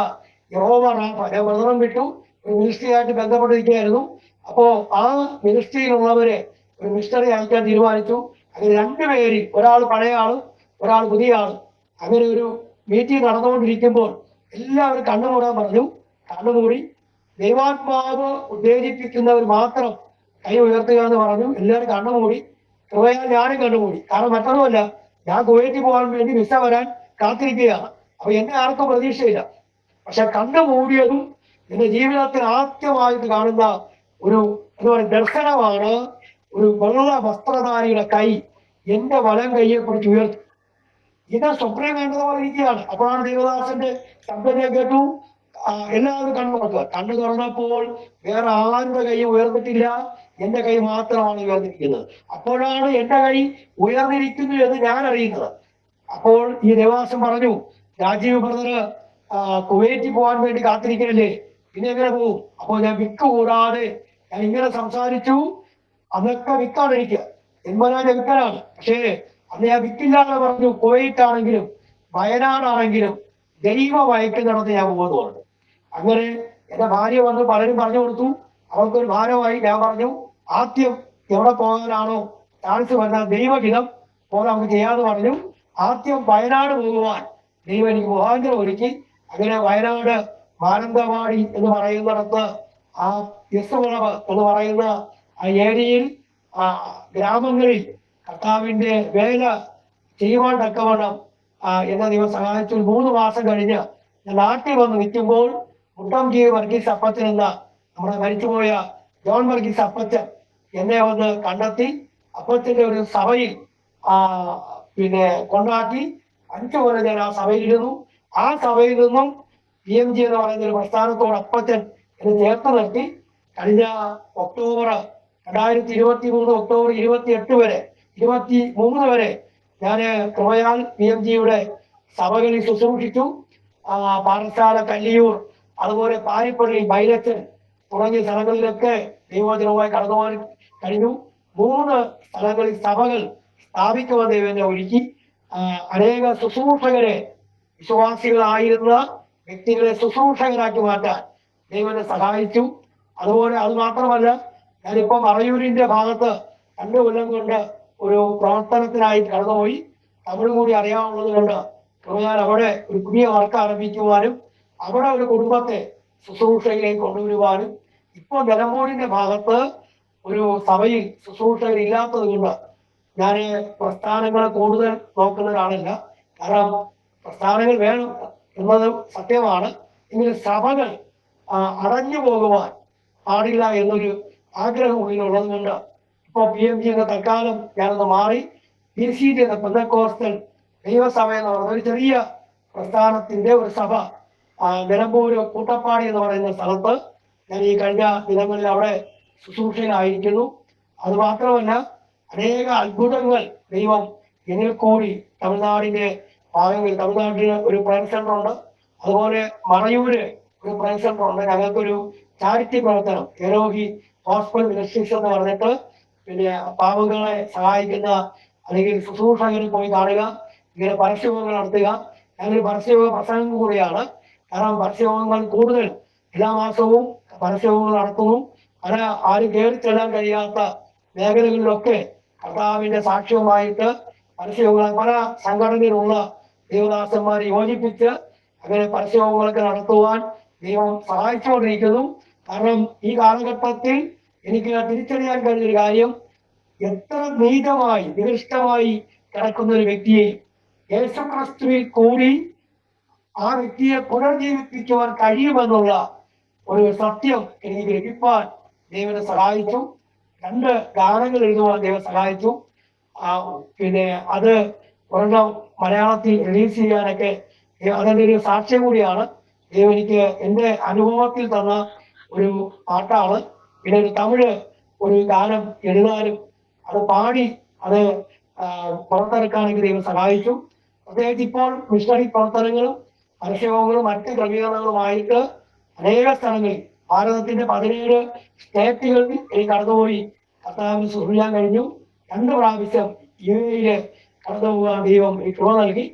യഹോവ റാഫ, ഞാൻ വ്രതം വിട്ടു, ഒരു മിനിസ്ട്രിയായിട്ട് ബന്ധപ്പെട്ടിരിക്കുകയായിരുന്നു. അപ്പോ ആ മിനിസ്ട്രിയിലുള്ളവരെ ഒരു മിഷണറി അയക്കാൻ തീരുമാനിച്ചു. അങ്ങനെ 2 പേര്, ഒരാൾ പഴയ ആള്, ഒരാൾ പുതിയ ആള്. അങ്ങനെ ഒരു മീറ്റിംഗ് നടന്നുകൊണ്ടിരിക്കുമ്പോൾ എല്ലാവരും കണ്ണുമൂടാൻ പറഞ്ഞു. കണ്ണുമൂടി, ദൈവാത്മാവ് ഉത്തേജിപ്പിക്കുന്നവർ മാത്രം കൈ ഉയർത്തുക എന്ന് പറഞ്ഞു. എല്ലാവരും കണ്ണുമൂടി. കൃപയാൽ ഞാനും കണ്ണുമൂടി. കാരണം മറ്റൊന്നുമല്ല, ഞാൻ കുവൈറ്റിൽ പോകാൻ വേണ്ടി വിസ വരാൻ കാത്തിരിക്കുകയാണ്. അപ്പൊ എന്നെ ആർക്കും പ്രതീക്ഷയില്ല. പക്ഷെ കണ്ണുമൂടിയതും എന്റെ ജീവിതത്തിൽ ആദ്യമായിട്ട് കാണുന്ന ഒരു എന്താ പറയുക ദർശനമാണ്. ഒരു വെള്ള വസ്ത്രധാരിയുടെ കൈ എന്റെ വലം കൈയെ പിടിച്ച് ഉയർത്തി. ഇത് സ്വപ്നം കണ്ടതുപോലെ ഇരിക്കുകയാണ്. അപ്പോഴാണ് ദേവദാസന്റെ ശബ്ദം ഞാൻ കേട്ടു, എല്ലാവരും കണ്ണു തുറക്കുക. കണ്ണു തുറന്നപ്പോൾ വേറെ ആരുടെ കൈ ഉയർന്നിട്ടില്ല, എന്റെ കൈ മാത്രമാണ് ഉയർന്നിരിക്കുന്നത്. അപ്പോഴാണ് എന്റെ കൈ ഉയർന്നിരിക്കുന്നു എന്ന് ഞാൻ അറിയുന്നത്. അപ്പോൾ ഈ ദേവദാസൻ പറഞ്ഞു, രാജീവ് ബ്രദർ കുവൈറ്റിൽ പോകാൻ വേണ്ടി കാത്തിരിക്കണല്ലേ, പിന്നെ എങ്ങനെ പോകും? അപ്പോൾ ഞാൻ വിക്ക് കൂടാതെ ഞാൻ ഇങ്ങനെ സംസാരിച്ചു. അതൊക്കെ വിക്കാണ് എനിക്ക്, എൺപതിനായിരം വിക്കലാണ്. പക്ഷേ അന്ന് ഞാൻ വിക്കില്ലാതെ പറഞ്ഞു, കുവൈറ്റ് ആണെങ്കിലും വയനാടാണെങ്കിലും ദൈവ വയക്കുന്നിടത്ത് ഞാൻ പോകുന്നുണ്ട്. അങ്ങനെ എന്റെ ഭാര്യ വന്ന് പലരും പറഞ്ഞു കൊടുത്തു, അവർക്കൊരു ഭാരമായി. ഞാൻ പറഞ്ഞു, ആദ്യം എവിടെ പോകാനാണോ ചാൻസ് വരുന്ന ദൈവഹിതം പോലെ നമുക്ക് ചെയ്യാന്ന് പറഞ്ഞു. ആദ്യം വയനാട് പോകുവാൻ ദൈവം എനിക്ക് മുഖാന്തരം ഒരുക്കി. അങ്ങനെ വയനാട് മാനന്തവാടി എന്ന് പറയുന്നിടത്ത് ആ യെസുവിളവ് എന്ന് പറയുന്ന ആ ഏരിയയിൽ ഗ്രാമങ്ങളിൽ കർത്താവിന്റെ വേല ചെയ്യുവാൻ തക്കവണ്ണം എന്നെ ദൈവം സഹായിച്ചു. 3 മാസം കഴിഞ്ഞ് ഞാൻ നാട്ടിൽ വന്ന് നിൽക്കുമ്പോൾ മുട്ടം ജി വർഗീസ് അപ്പച്ചൻ എന്ന നമ്മുടെ മരിച്ചുപോയ ജോൺ വർഗീസ് അപ്പച്ചൻ എന്നെ വന്ന് കണ്ടെത്തി. അപ്പച്ചന്റെ ഒരു സഭയിൽ പിന്നെ കൊണ്ടാക്കി. 5 കൊല്ലം ഞാൻ ആ സഭയിലിരുന്നു. ആ സഭയിൽ നിന്നും PMG എന്ന് പറയുന്ന ഒരു പ്രസ്ഥാനത്തോട് അപ്പച്ചൻ എന്നെ ചേർത്ത് നിർത്തി. കഴിഞ്ഞ ഒക്ടോബർ 2023 ഒക്ടോബർ 28 വരെ 23 വരെ ഞാൻ കൃപയാൽ PMGയുടെ സഭകളിൽ ശുശ്രൂഷിച്ചു. പാറശാല, കല്ലിയൂർ, അതുപോലെ പാരിപ്പള്ളി, ബൈലച്ചൻ തുടങ്ങിയ സ്ഥലങ്ങളിലൊക്കെ ദൈവവചനവുമായി കടന്നു പോകാൻ കഴിഞ്ഞു. 3 സ്ഥലങ്ങളിൽ സഭകൾ സ്ഥാപിക്കുവാൻ ദൈവം എന്നെ ഒരുക്കി. അനേക ശുശ്രൂഷകരെ, വിശ്വാസികളായിരുന്ന വ്യക്തികളെ ശുശ്രൂഷകരാക്കി മാറ്റാൻ ദൈവം എന്നെ സഹായിച്ചു. അതുപോലെ അത് മാത്രമല്ല, ഞാനിപ്പോൾ മറയൂരിന്റെ ഭാഗത്ത് 2 കൊല്ലം കൊണ്ട് ഒരു പ്രവർത്തനത്തിനായി കടന്നുപോയി. തമിഴ് കൂടി അറിയാവുന്നത് കൊണ്ട് ഞാൻ അവിടെ ഒരു പുതിയ വർക്ക് ആരംഭിക്കുവാനും അവിടെ ഒരു കുടുംബത്തെ ശുശ്രൂഷയിലേക്ക് കൊണ്ടുവരുവാനും, ഇപ്പോൾ നിലമ്പൂരിന്റെ ഭാഗത്ത് ഒരു സഭയിൽ ശുശ്രൂഷകരില്ലാത്തത് കൊണ്ട് ഞാൻ പ്രസ്ഥാനങ്ങളെ കൂടുതൽ നോക്കുന്ന ഒരാളല്ല. കാരണം പ്രസ്ഥാനങ്ങൾ വേണം എന്നത് സത്യമാണ്, എങ്കിലും സഭകൾ അടഞ്ഞു പോകുവാൻ പാടില്ല എന്നൊരു ആഗ്രഹം ഉള്ളിലുള്ളത് കൊണ്ട് ഇപ്പോൾ PMG എന്ന തൽക്കാലം ഞാനൊന്ന് മാറി PCD എന്ന പെന്തക്കോസ്റ്റൽ ദൈവസഭ എന്ന് പറയുന്ന ഒരു ചെറിയ പ്രസ്ഥാനത്തിന്റെ ഒരു സഭ നിലമ്പൂര് കൂട്ടപ്പാടി എന്ന് പറയുന്ന സ്ഥലത്ത് ഞാൻ ഈ കഴിഞ്ഞ ദിനങ്ങളിൽ അവിടെ ശുശ്രൂഷയിലായിരിക്കുന്നു. അത് മാത്രമല്ല, അനേക അത്ഭുതങ്ങൾ ദൈവം എന്നിൽ കൂടി തമിഴ്നാടിന്റെ ഭാഗങ്ങളിൽ, തമിഴ്നാട്ടിന് ഒരു പ്രയർ സെന്റർ ഉണ്ട്, അതുപോലെ മറയൂര് ഒരു പ്രയർ സെന്റർ ഉണ്ട്. ഞങ്ങൾക്കൊരു ചാരിറ്റി പ്രവർത്തനം എരോഹി ഹോസ്പിറ്റൽ മിനിസ്ട്രീസ് എന്ന് പറഞ്ഞിട്ട് പിന്നെ പാവങ്ങളെ സഹായിക്കുന്ന അല്ലെങ്കിൽ ശുശ്രൂഷകരെ പോയി കാണുക, ഇങ്ങനെ പരസ്യയോഗങ്ങൾ നടത്തുക. ഞാനൊരു പരസ്യയോഗ പ്രസംഗം കൂടിയാണ്. കാരണം പരസ്യയോഗങ്ങൾ കൂടുതൽ എല്ലാ മാസവും പരസ്യയോഗങ്ങൾ നടത്തുന്നു. ആരും കയറി ചെല്ലാൻ കഴിയാത്ത മേഖലകളിലൊക്കെ കർത്താവിന്റെ സാക്ഷ്യവുമായിട്ട് പരസ്യയോഗങ്ങൾ പല സംഘടനയിലുള്ള ദേവദാസന്മാരെ യോജിപ്പിച്ച് അങ്ങനെ പരസ്യയോഗങ്ങളൊക്കെ നടത്തുവാൻ ദൈവം സഹായിച്ചുകൊണ്ടിരിക്കുന്നു. കാരണം ഈ കാലഘട്ടത്തിൽ എനിക്ക് തിരിച്ചറിയാൻ കഴിഞ്ഞൊരു കാര്യം, എത്ര നീതമായി നികൃഷ്ടമായി കിടക്കുന്ന ഒരു വ്യക്തിയെ യേശുക്രിസ്തുവിൽ കൂടി ആ വ്യക്തിയെ പുനർജീവിപ്പിക്കുവാൻ കഴിയുമെന്നുള്ള ഒരു സത്യം എനിക്ക് ഗ്രഹിപ്പാൻ ദൈവത്തെ സഹായിച്ചു. 2 ഗാനങ്ങൾ എഴുതുവാൻ ദൈവം സഹായിച്ചു. പിന്നെ അത് ഒരെണ്ണം മലയാളത്തിൽ റിലീസ് ചെയ്യാനൊക്കെ അതിൻ്റെ ഒരു സാക്ഷ്യം കൂടിയാണ്. ദൈവം എനിക്ക് എൻ്റെ അനുഭവത്തിൽ തന്ന ഒരു പാട്ടാണ്. പിന്നെ ഒരു തമിഴ് ഒരു ഗാനം എഴുതാനും അത് പാടി അത് പുറത്തിറക്കാനൊക്കെ ദൈവം സഹായിച്ചു. പ്രത്യേകിച്ച് ഇപ്പോൾ മിഷണറി പ്രവർത്തനങ്ങളും പരസ്യയോഗങ്ങളും മറ്റ് ക്രമീകരണങ്ങളുമായിട്ട് അനേക സ്ഥലങ്ങളിൽ ഭാരതത്തിന്റെ 17 സ്റ്റേറ്റുകളിൽ എനിക്ക് കടന്നുപോയി കർത്താവിന് ശുശ്രൂഷിക്കാൻ കഴിഞ്ഞു. 2 പ്രാവശ്യം UAE കടന്നു പോകാൻ ദൈവം ഈ കൃപ നൽകി.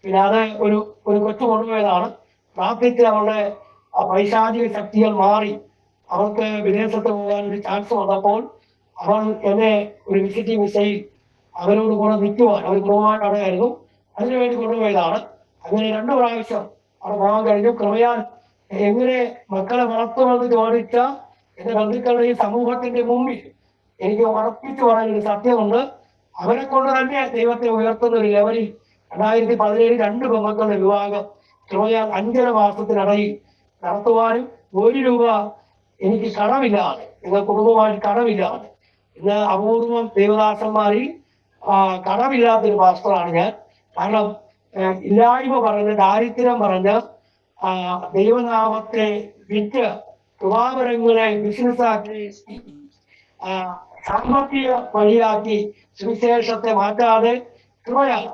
പിന്നെ അത് ഒരു കൊച്ചു കൊണ്ടുപോയതാണ്. പ്രാർത്ഥിച്ച് അവരുടെ പൈശാചിക ശക്തികൾ മാറി അവർക്ക് വിദേശത്ത് പോകാൻ ഒരു ചാൻസ് വന്നപ്പോൾ അവൻ എന്നെ ഒരു വിസിറ്റിംഗ് വിസയിൽ അവരോട് കൂടെ നിൽക്കുവാൻ, അവർ പോകാൻ അവിടെയായിരുന്നു, അതിനുവേണ്ടി കൊണ്ടുപോയതാണ്. അങ്ങനെ 2 പ്രാവശ്യം അവിടെ പോകാൻ കഴിഞ്ഞു. കൃപയാൽ എങ്ങനെ മക്കളെ വളർത്തുമെന്ന് ചോദിച്ച എന്റെ ബന്ധുക്കളുടെ സമൂഹത്തിന്റെ മുമ്പിൽ എനിക്ക് ഉറപ്പിച്ചു പറയാനൊരു സത്യമുണ്ട്. അവരെ കൊണ്ട് തന്നെ ദൈവത്തെ ഉയർത്തുന്ന ഒരു ലെവലിൽ 2017 2 പെൺമക്കളുടെ വിവാഹം കൃപയാൽ 5.5 മാസത്തിനിടയിൽ നടത്തുവാനും 1 രൂപ എനിക്ക് കടമില്ലാതെ, നിങ്ങൾ കുടുംബമായിട്ട് കടമില്ലാതെ, ഇന്ന് അപൂർവം ദേവദാസന്മാരിൽ കടമില്ലാത്തൊരു പാസ്റ്ററാണ് ഞാൻ. കാരണം ഇല്ലായ്മ പറഞ്ഞ്, ദാരിദ്ര്യം പറഞ്ഞ് ദൈവനാമത്തെ വിറ്റ് കൃപാവരങ്ങളെ ബിസിനസ്സാക്കി സാമ്പത്തിക വഴിയാക്കി സുവിശേഷത്തെ മാറ്റാതെ കൃപയാൽ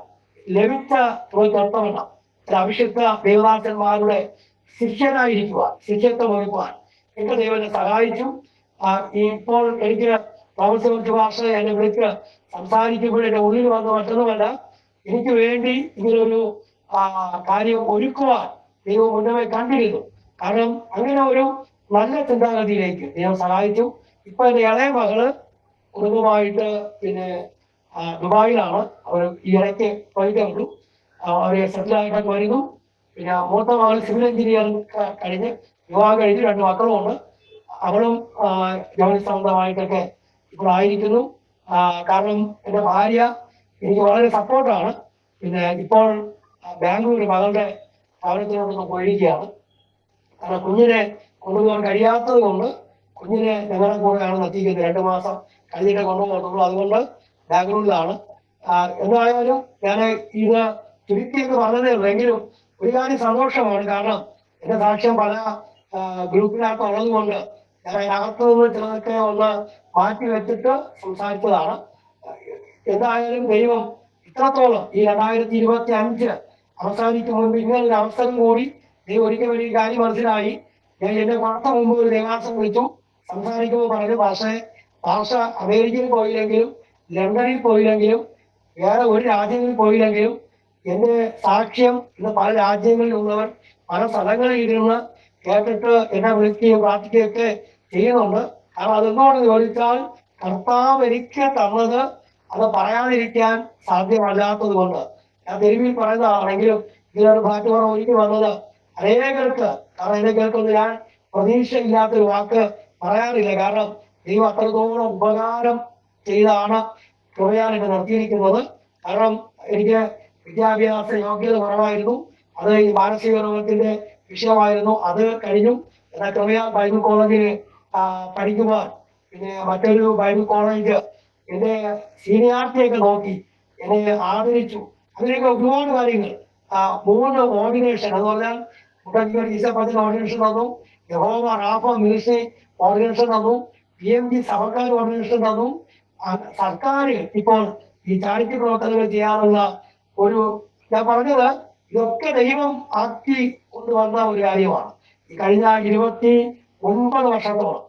ലഭിച്ച കൃപയ്ക്കൊത്തവണ്ണം അഭിഷിക്ത ദൈവദാസന്മാരുടെ ശിഷ്യനായിരിക്കുവാൻ, ശിഷ്യത്വം വഹിക്കുവാൻ എന്റെ ദൈവനെ സഹായിച്ചു. ഇപ്പോൾ എനിക്ക് തോമസ് ഭാഷ എന്നെ വിളിച്ച് സംസാരിക്കുമ്പോൾ എന്റെ ഉള്ളിൽ വന്ന മറ്റൊന്നുമല്ല, എനിക്ക് വേണ്ടി ഇങ്ങനൊരു കാര്യം ഒരുക്കുവാൻ ദൈവം മുന്നമേ കണ്ടിരുന്നു. കാരണം അങ്ങനെ ഒരു നല്ല ചിന്താഗതിയിലേക്ക് ദൈവം സഹായിച്ചു. ഇപ്പൊ എന്റെ ഇളയ മകള് കുടുംബമായിട്ട് പിന്നെ ദുബായിലാണ്. അവർ ഈ ഇടയ്ക്ക് പോയിട്ടേ ഉള്ളൂ. അവരെ സെറ്റിലായിട്ടൊക്കെ വരുന്നു. പിന്നെ മൂത്ത മകൾ സിവിൽ എഞ്ചിനീയറിംഗ് കഴിഞ്ഞ് വിവാഹം കഴിഞ്ഞ് 2 മക്കളുമുണ്ട്. അവളും ജോലി സംബന്ധമായിട്ടൊക്കെ ഇപ്പോൾ ആയിരിക്കുന്നു. കാരണം എൻ്റെ ഭാര്യ എനിക്ക് വളരെ സപ്പോർട്ടാണ്. പിന്നെ ഇപ്പോൾ ബാംഗ്ലൂർ മകളുടെ ഭവനത്തിനോടൊന്ന് പോയിരിക്കുകയാണ്. കാരണം കുഞ്ഞിനെ കൊണ്ടുപോകാൻ കഴിയാത്തത് കൊണ്ട് കുഞ്ഞിനെ ഞങ്ങളുടെ കൂടെയാണ് എത്തിക്കുന്നത്. 2 മാസം കഴിഞ്ഞിട്ട് കൊണ്ടുപോകുന്നുള്ളൂ. അതുകൊണ്ട് ബാംഗ്ലൂരിലാണ്. എന്തായാലും ഞാൻ ഇത് ചുരുക്കിയൊക്കെ പറഞ്ഞതേ ഉള്ളൂ. എങ്കിലും ഒരു കാര്യം സന്തോഷമാണ്. കാരണം എന്റെ സാക്ഷ്യം പല ഗ്രൂപ്പിനകത്ത് ഉള്ളത് കൊണ്ട് ഞാൻ അതിനകത്ത് നിന്ന് ചിലതൊക്കെ ഒന്ന് മാറ്റി വെച്ചിട്ട് സംസാരിച്ചതാണ്. എന്തായാലും ദൈവം ഇത്രത്തോളം ഈ 2025 അവസാനിക്കും മുൻപ് ഇങ്ങനൊരു അവസരം കൂടി ദൈവം ഒരിക്കൽ വലിയ കാര്യം മനസ്സിലായി. ഞാൻ എന്റെ പുറത്ത് മുമ്പ് ഒരു ദേവാസം വിളിച്ചു സംസാരിക്കുമ്പോൾ പറഞ്ഞു, ഭാഷ അമേരിക്കയിൽ പോയില്ലെങ്കിലും ലണ്ടനിൽ പോയില്ലെങ്കിലും വേറെ ഒരു രാജ്യങ്ങളിൽ പോയില്ലെങ്കിലും എന്റെ സാക്ഷ്യം ഇന്ന് പല രാജ്യങ്ങളിലുള്ളവർ പല സ്ഥലങ്ങളിൽ ഇരുന്ന് കേട്ടിട്ട് എന്നെ വിളിക്കുകയും പ്രാർത്ഥിക്കുകയൊക്കെ ചെയ്യുന്നുണ്ട്. കാരണം അതെന്തുകൊണ്ട് ചോദിച്ചാൽ കർത്താവ് എനിക്ക് തന്നത് അത് പറയാതിരിക്കാൻ സാധ്യമല്ലാത്തത് കൊണ്ട്. ഞാൻ തെരുവിൽ പറയുന്നതാണെങ്കിലും ഇതിനൊരു മാറ്റുപറ ഒരുക്കി വന്നത് അനേകർക്ക്, കാരണം എന്നെ കേൾക്കുന്നത് ഞാൻ പ്രതീക്ഷയില്ലാത്തൊരു വാക്ക് പറയാറില്ല. കാരണം ദൈവം അത്രത്തോളം ഉപകാരം ചെയ്താണ് കൃപയാൽ എന്നെ നിർത്തിയിരിക്കുന്നത്. കാരണം എനിക്ക് വിദ്യാഭ്യാസ യോഗ്യത കുറവായിരുന്നു. അത് ഈ മാനസിക രോഗത്തിന്റെ വിഷയമായിരുന്നു. അത് കഴിഞ്ഞു. എന്നാൽ കൃപയാൽ ബൈബിൾ കോളേജിൽ പഠിക്കുവാൻ പിന്നെ മറ്റൊരു ബൈബിൾ കോളേജ് എന്റെ സീനിയാരിറ്റിയൊക്കെ നോക്കി എന്നെ ആദരിച്ചു. അങ്ങനെയൊക്കെ ഒരുപാട് കാര്യങ്ങൾ. 3 ഓർഡിനേഷൻ, എന്ന് പറഞ്ഞാൽ ഈസപ്പത്തിന് ഓർഡിനേഷൻ തന്നു, യഹോവ റാഫ മിനിസ്ട്രി ഓർഡിനേഷൻ തന്നു, PMG സഭക്കാർ ഓർഡിനേഷൻ തന്നു. സർക്കാർ ഇപ്പോൾ ഈ ചാരിറ്റി പ്രവർത്തനങ്ങൾ ചെയ്യാനുള്ള ഒരു, ഞാൻ പറഞ്ഞത് ഇതൊക്കെ ദൈവം ആക്കി കൊണ്ടുവന്ന ഒരു കാര്യമാണ്. ഈ കഴിഞ്ഞ 29 വർഷത്തോളം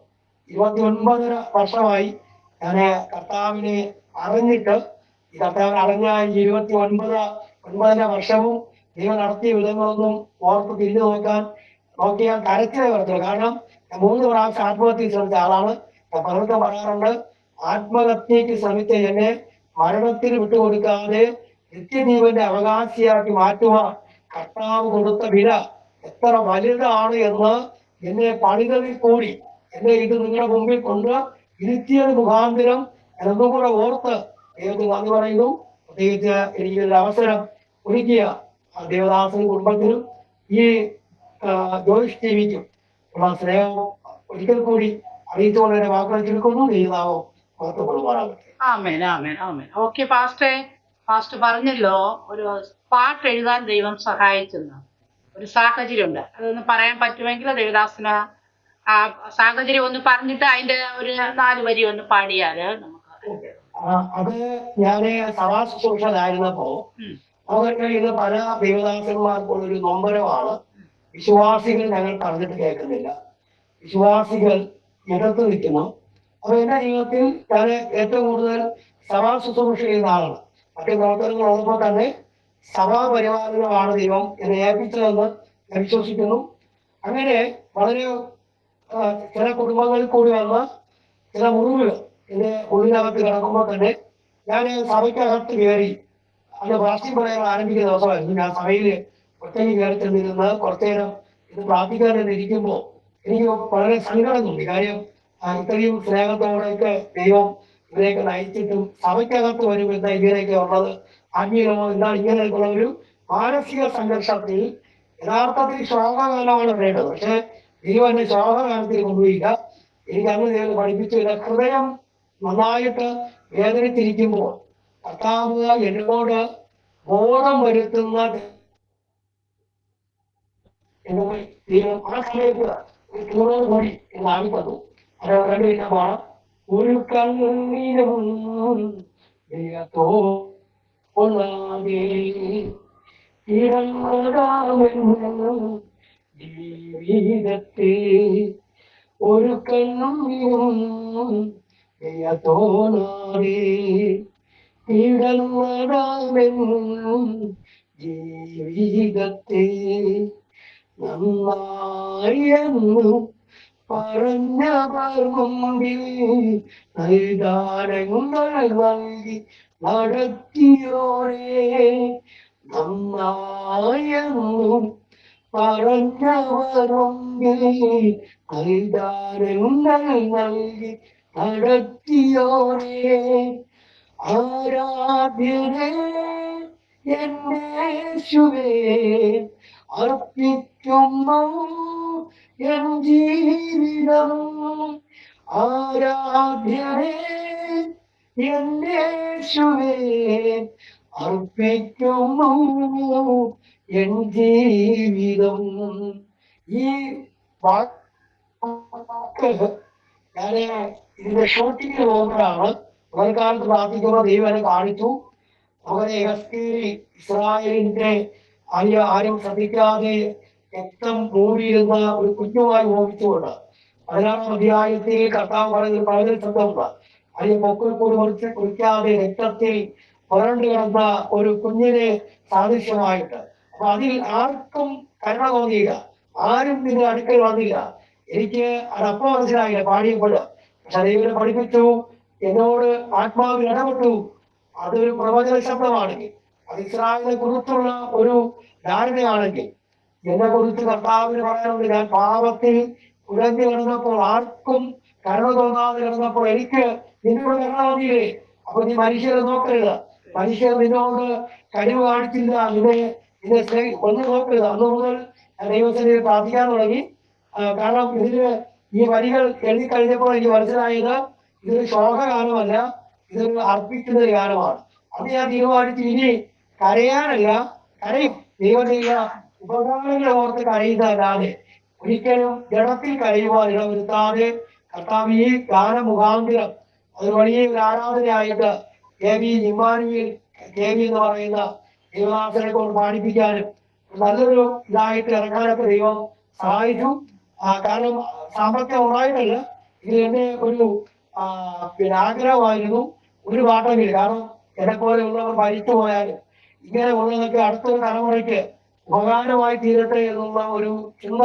29.5 വർഷമായി ഞാൻ കർത്താവിനെ അറിഞ്ഞിട്ട്. ഈ കർത്താവിനെ അറിഞ്ഞ 29.5 വർഷവും ദൈവം നടത്തിയ വിധങ്ങളൊന്നും ഓർത്ത് തിരിഞ്ഞു നോക്കിയാൽ കരച്ചിലേ വരത്തുള്ളൂ. കാരണം ഞാൻ 3 പ്രാവശ്യം ആത്മഹത്യക്ക് ശ്രമിച്ച ആളാണ്. ഞാൻ പലർക്കും പറയാറുണ്ട്, ആത്മഹത്യക്ക് ശ്രമിച്ച എന്നെ മരണത്തിന് വിട്ടുകൊടുക്കാതെ നിത്യജീവന്റെ അവകാശിയാക്കി മാറ്റുവാൻ കർത്താവ് കൊടുത്ത വില എത്ര വലുതാണ് എന്ന് എന്നെ പണികളിൽ കൂടി എന്നെ ഇത് നിങ്ങളുടെ മുമ്പിൽ കൊണ്ട് ഇരുത്തിയത് മുഖാന്തരം എന്നും കൂടെ ഓർത്ത് ദൈവത്തിന് നന്ദി പറയുന്നു. പ്രത്യേകിച്ച് എനിക്ക് ഒരു അവസരം ഒരുക്കിയ ദേവദാസനും കുടുംബത്തിനും ഈ ജോയിഷ് ടിവിക്കും ഉള്ള സ്നേഹം ഒരിക്കൽ കൂടി അറിയിച്ചുകൊണ്ട് എന്റെ വാക്കുകൾ ചുരുക്കുന്നു. ദൈവനാമം മഹത്വപ്പെടുമാറാകട്ടെ. ആമേൻ ആമേൻ ആമേൻ. ഓക്കെ പാസ്റ്റർ പറഞ്ഞല്ലോ ഒരു പാട്ട് എഴുതാൻ ദൈവം സഹായിച്ചെന്ന്. ഒരു സാഹചര്യമുണ്ട്, അതൊന്ന് പറയാൻ പറ്റുമെങ്കിൽ ദേവദാസന് ആ സാഹചര്യം ഒന്ന് പറഞ്ഞിട്ട് അതിന്റെ ഒരു 4 വരി ഒന്ന് പാടിയാല് നമുക്ക്. അത് ഞാന് സഭാ ശുശ്രൂഷനായിരുന്നപ്പോ അവർക്ക് ഇത് പല ദേവദാസന്മാർക്കുള്ളൊരു നൊമ്പരമാണ്. വിശ്വാസികൾ ഞങ്ങൾ പറഞ്ഞിട്ട് കേൾക്കുന്നില്ല, വിശ്വാസികൾ എതിർത്ത് നിൽക്കുന്നു. അപ്പൊ എന്റെ ജീവിതത്തിൽ ഞാൻ ഏറ്റവും കൂടുതൽ സഭാ ശുശ്രൂഷ ചെയ്യുന്ന ആളാണ്. മറ്റു പ്രവർത്തനങ്ങളോടൊപ്പം തന്നെ സഭാ പരിപാലനമാണ് ദൈവം എന്നെ ഏൽപ്പിച്ചതെന്ന് ഞാൻ വിശ്വസിക്കുന്നു. അങ്ങനെ വളരെ ചില കുടുംബങ്ങളിൽ കൂടി വന്ന ചില മുറിവുകൾ എന്റെ ഉള്ളിനകത്ത് കിടക്കുമ്പോൾ തന്നെ ഞാൻ സഭയ്ക്കകത്ത് കയറി അത് പ്രാർത്ഥന പറയാൻ ആരംഭിക്കുന്ന ദിവസമായിരുന്നു. ഞാൻ സഭയിൽ ഒറ്റയ്ക്ക് കയറി ചെന്നിരുന്ന് കുറച്ചുനേരം ഇത് പ്രാർത്ഥിക്കാൻ ഇരിക്കുമ്പോൾ എനിക്ക് വളരെ സങ്കടം തോന്നി. കാര്യം ഇത്രയും സ്നേഹത്തോടെയൊക്കെ ദൈവം ഇവരെയൊക്കെ നയിച്ചിട്ടും സഭയ്ക്കകത്ത് വരുമ്പോൾ എന്താ ഇങ്ങനെയൊക്കെ ഉള്ളത്, ആത്മീയമോ എന്താണ് ഇങ്ങനെയൊക്കെയുള്ള ഒരു മാനസിക സംഘർഷത്തിൽ യഥാർത്ഥത്തിൽ ശോകകാലമാണ് വേണ്ടത്. പക്ഷെ ദൈവം എന്നെ ശോകകാലത്തിൽ കൊണ്ടുപോയില്ല. എനിക്ക് അന്ന് ദൈവം പഠിപ്പിച്ചു, ഹൃദയം നന്നായിട്ട് വേദനിച്ചിരിക്കുമ്പോൾ കർത്താവ് എന്നോട് ബോധം വരുത്തുന്ന എന്ന് ദൈവം ആ സമയത്ത് ഒരു പൂർണ്ണ കൂടി എന്ന് ആവശ്യപ്പെട്ടു. അത് കണ്ടുപിടിച്ച പാടാം. ഒരു കണ്ണിനും തോന്നാതെ ജീവിതത്തെ ഒരു കണ്ണിനും തോന്നാതെ ഇടന്നതാമെന്നും ജീവിതത്തെ നന്നായെന്നു പറഞ്ഞവർ മുമ്പിൽ നൽകാരങ്ങൾ നൽകി നടത്തിയോരേ നന്നായെന്നു പറഞ്ഞവർ മുമ്പിൽ നൽകാരങ്ങൾ നൽകി നടത്തിയോരേ ആരാധ്യനേ എന്നേശുവേ അർപ്പിക്കുന്നു എൻ ജീവിതം ആരാധ്യനേ എന്നേശുവേ അർപ്പിക്കുന്നു എൻ ജീവിതം. ഈ വാക്ക് ഞാന് ഇതിന്റെ ഷൂട്ടിങ്ങിന് പോകുമ്പോഴാണ് പകൽക്കാലത്ത് പ്രാർത്ഥിക്കുമ്പോൾ ദൈവം എന്നെ കാണിച്ചു. അവരെ ഇസ്രായേലിന്റെ ആരും ശ്രദ്ധിക്കാതെ രക്തം മൂടിയിരുന്ന ഒരു കുഞ്ഞുമായി ഓപിച്ചുകൊണ്ട് 16-ാം അധ്യായത്തിൽ കർത്താവ് പറയുന്ന വളരെ ശബ്ദമുണ്ട്. അതിന് പൊക്കിൽ കൂടി കുറിക്കാതെ രക്തത്തിൽ പുരണ്ടു കിടന്ന ഒരു കുഞ്ഞിനെ സാദൃശ്യമായിട്ട്. അപ്പൊ അതിൽ ആർക്കും കരുണ തോന്നിയില്ല, ആരും ഇതിന്റെ അടുക്കൽ വന്നില്ല. എനിക്ക് അതപ്പം മനസ്സിലായില്ല പാടിയപ്പോൾ. പക്ഷെ ദൈവനെ പഠിപ്പിച്ചു, എന്നോട് ആത്മാവിൽ ഇടപെട്ടു. അതൊരു പ്രവചന ശബ്ദമാണെങ്കിൽ, അത് ഇസ്രായേലിനെ കുറിച്ചുള്ള ഒരു ധാരണയാണെങ്കിൽ, എന്നെ കുറിച്ച് കർത്താവിന് പറയാനുണ്ട്, ഞാൻ പാപത്തിൽ ഉഴഞ്ഞു കിടന്നപ്പോൾ, ആർക്കും കരുണ തോന്നാതെ കിടന്നപ്പോൾ എനിക്ക് നിന്നോട് കരുണ തോന്നിയില്ലേ? അപ്പൊ നീ മനുഷ്യരെ നോക്കരുത്, മനുഷ്യർ നിന്നോട് കഴിവ് കാണിച്ചില്ല, നിന്നെ ഒന്ന് നോക്കരുത്. അന്ന് മുതൽ ദൈവത്തിന് പ്രാർത്ഥിക്കാൻ തുടങ്ങി. കാരണം ഇതിന് ഈ വരികൾ എഴുതി കഴിഞ്ഞപ്പോൾ എനിക്ക് മനസ്സിലായത് ഇതൊരു ശോകഗാനമല്ല, ഇതൊരു അർപ്പിക്കുന്ന ഗാനമാണ്. അത് ഞാൻ തീരുമാനിച്ചു, ഇനി കരയാനല്ല, കരയും. ദൈവത്തിന്റെ ഉപകാരങ്ങളെ ഓർത്ത് കരയുന്നതല്ലാതെ ഒരിക്കലും ജഡത്തിൽ കരയുവാൻ ഇടവരുത്താതെ കർത്താവ് ഈ ഗാന മുഖാന്തരം അത് വലിയ ഒരു ആരാധനയായിട്ട് KB ഇമ്മാനുവേൽ KB എന്ന് പറയുന്ന ദൈവദാസനെ കൊണ്ട് പാടിപ്പിക്കാനും നല്ലൊരു ഇതായിട്ട് ഇറങ്ങാനൊക്കെ ദൈവം സഹായിച്ചു. കാരണം സാമ്പത്തികം ഉണ്ടായിട്ടല്ല, ഇത് എന്റെ ഒരു ആഗ്രഹമായിരുന്നു. ഒരു പാട്ടെങ്കിലും, കാരണം എന്നെ പോലെ ഉള്ളവർ മരിച്ചു പോയാലും ഇങ്ങനെ ഉള്ളതൊക്കെ അടുത്തൊരു തലമുറയ്ക്ക് ഉപകാരമായി തീരട്ടെ എന്നുള്ള ഒരു ചിന്ത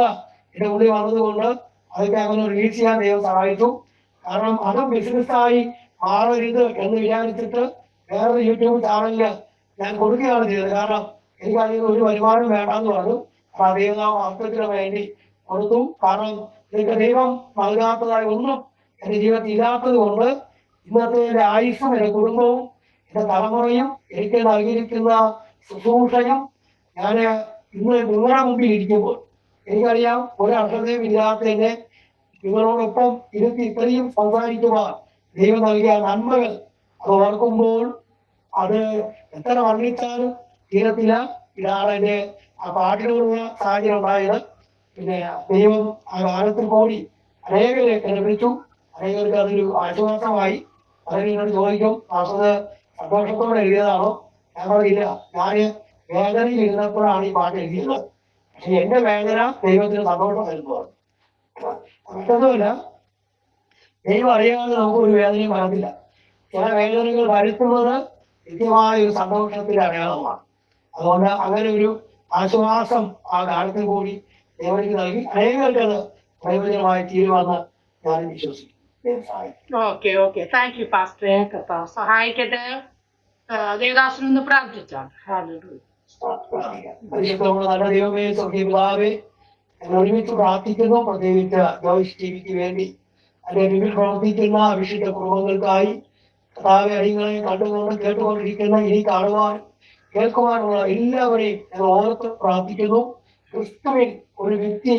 എന്റെ ഉള്ളിൽ വന്നതുകൊണ്ട് അതൊക്കെ അങ്ങനെ റിലീസ് ചെയ്യാൻ ദൈവം സഹായിച്ചു. കാരണം അതും ബിസിനസ്സായി മാറരുത് എന്ന് വിചാരിച്ചിട്ട് വേറൊരു യൂട്യൂബ് ചാനലില് ഞാൻ കൊടുക്കുകയാണ് ചെയ്തത്. കാരണം എനിക്ക് അതിൽ ഒരു വരുമാനം വേണ്ടെന്ന് പറഞ്ഞു. അപ്പൊ ദൈവം അർത്ഥത്തിന് വേണ്ടി കൊടുത്തു. കാരണം എനിക്ക് ദൈവം നൽകാത്തതായി ഒന്നും എന്റെ ജീവിതത്തിൽ ഇല്ലാത്തത് കൊണ്ട് ഇന്നത്തെ എന്റെ ആയുസ്സും എന്റെ കുടുംബവും എന്റെ തലമുറയും എനിക്ക് നൽകിയിരിക്കുന്ന ശുശ്രൂഷയും ഞാൻ ഇന്ന് നിങ്ങളുടെ മുമ്പിൽ ഇരിക്കുമ്പോൾ എനിക്കറിയാം ഒരർഹതയും ഇല്ലാത്തതിനെ നിങ്ങളോടൊപ്പം ഇരുത്തി ഇത്രയും സംസാരിക്കുവാൻ ദൈവം നൽകിയ നന്മകൾ അത് ഓർക്കുമ്പോൾ അത് എത്ര വർണ്ണിച്ചാലും തീരത്തില്ല. ഇതാണ് എന്റെ ആ പാട്ടിനോടുള്ള സാഹചര്യം ഉണ്ടായത്. പിന്നെ ദൈവം ആ ഗാനത്തിൽ കൂടി അനേകരെ എന്നെ വിളിച്ചു. അനേകർക്ക് അതൊരു ആശ്വാസമായി. അതിന് എന്നോട് ചോദിക്കും, അത് സന്തോഷത്തോടെ എഴുതിയതാണോ? ഞാൻ പറയില്ല, ഞാന് വേദനയിൽ ഇരുന്നപ്പോഴാണ് ഈ പാട്ട് എഴുതിയത്. പക്ഷെ എന്റെ വേദന ദൈവത്തിന് സന്തോഷം തരുന്നതാണ്. മറ്റൊന്നുമില്ല, ദൈവം അറിയാതെ നമുക്ക് ഒരു വേദനയും വരത്തില്ല. ചില വേദനകൾ വരുത്തുന്നത് കൃത്യമായ ഒരു സന്തോഷത്തിന്റെ അടയാളമാണ്. അതുകൊണ്ട് അങ്ങനെ ഒരു ആശ്വാസം ആ ഗാനത്തിൽ കൂടി ദൈവത്തിന് നൽകി അനേകർക്ക് അത് പ്രയോജനമായി തീരുമെന്ന് ഞാൻ വിശ്വസിക്കുന്നു. ഓക്കെ താങ്ക് യു പാസ്റ്ററെ. കർത്താവ് സഹായിക്കട്ടെ. ദേവദാസനൊന്ന് പ്രാർത്ഥിച്ചാണ്. പരിശുദ്ധമുള്ള നല്ല ദൈവമേ, സ്വർഗീയ പിതാവേ, ഞങ്ങൾ ഒരുമിച്ച് പ്രാർത്ഥിക്കുന്നു. പ്രത്യേകിച്ച് ജോയ്സ് ടിവിക്ക് വേണ്ടി അതിന്റെ മുമ്പിൽ പ്രവർത്തിക്കുന്ന വിശുദ്ധ കുടുംബങ്ങൾക്കായി കർത്താവെ, അടിയങ്ങളെ കണ്ടുകൊണ്ട് കേട്ടുകൊണ്ടിരിക്കുന്ന ഇനി കാണുവാനും കേൾക്കുവാനുള്ള എല്ലാവരെയും ഞങ്ങൾ ഓർത്ത് പ്രാർത്ഥിക്കുന്നു. ക്രിസ്തുവിൽ ഒരു വ്യക്തി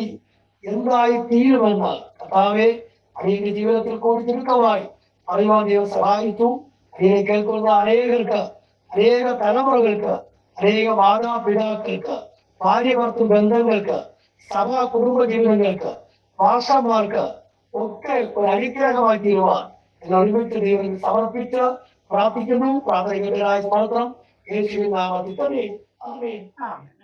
എന്തായി തീരുമെന്ന് കർത്താവെ അടിയന്റെ ജീവിതത്തിൽ കൂടി ചുരുക്കമായി അറിയുവാൻ ദൈവം സഹായിച്ചു. അടിയനെ കേൾക്കുന്ന അനേകർക്ക്, അനേക തലമുറകൾക്ക്, അനേക മാതാപിതാക്കൾക്ക്, ഭാര്യ ഭർത്തൃ ബന്ധങ്ങൾക്ക് സഭാ കുടുംബ ജീവിതങ്ങൾക്ക് പാസ്റ്റർമാർക്ക് ഒക്കെ ഒരു അനുഗ്രഹമായി തീരുവാൻ എന്ന് ഒരുമിച്ച് ദൈവത്തിന് സമർപ്പിച്ച് പ്രാർത്ഥിക്കുന്നു. പ്രാർത്ഥനയ്ക്കെതിരായ സ്തോത്രം യേശുവിൻ നാമത്തിൽ തന്നെ. ആമേൻ. ആമേൻ.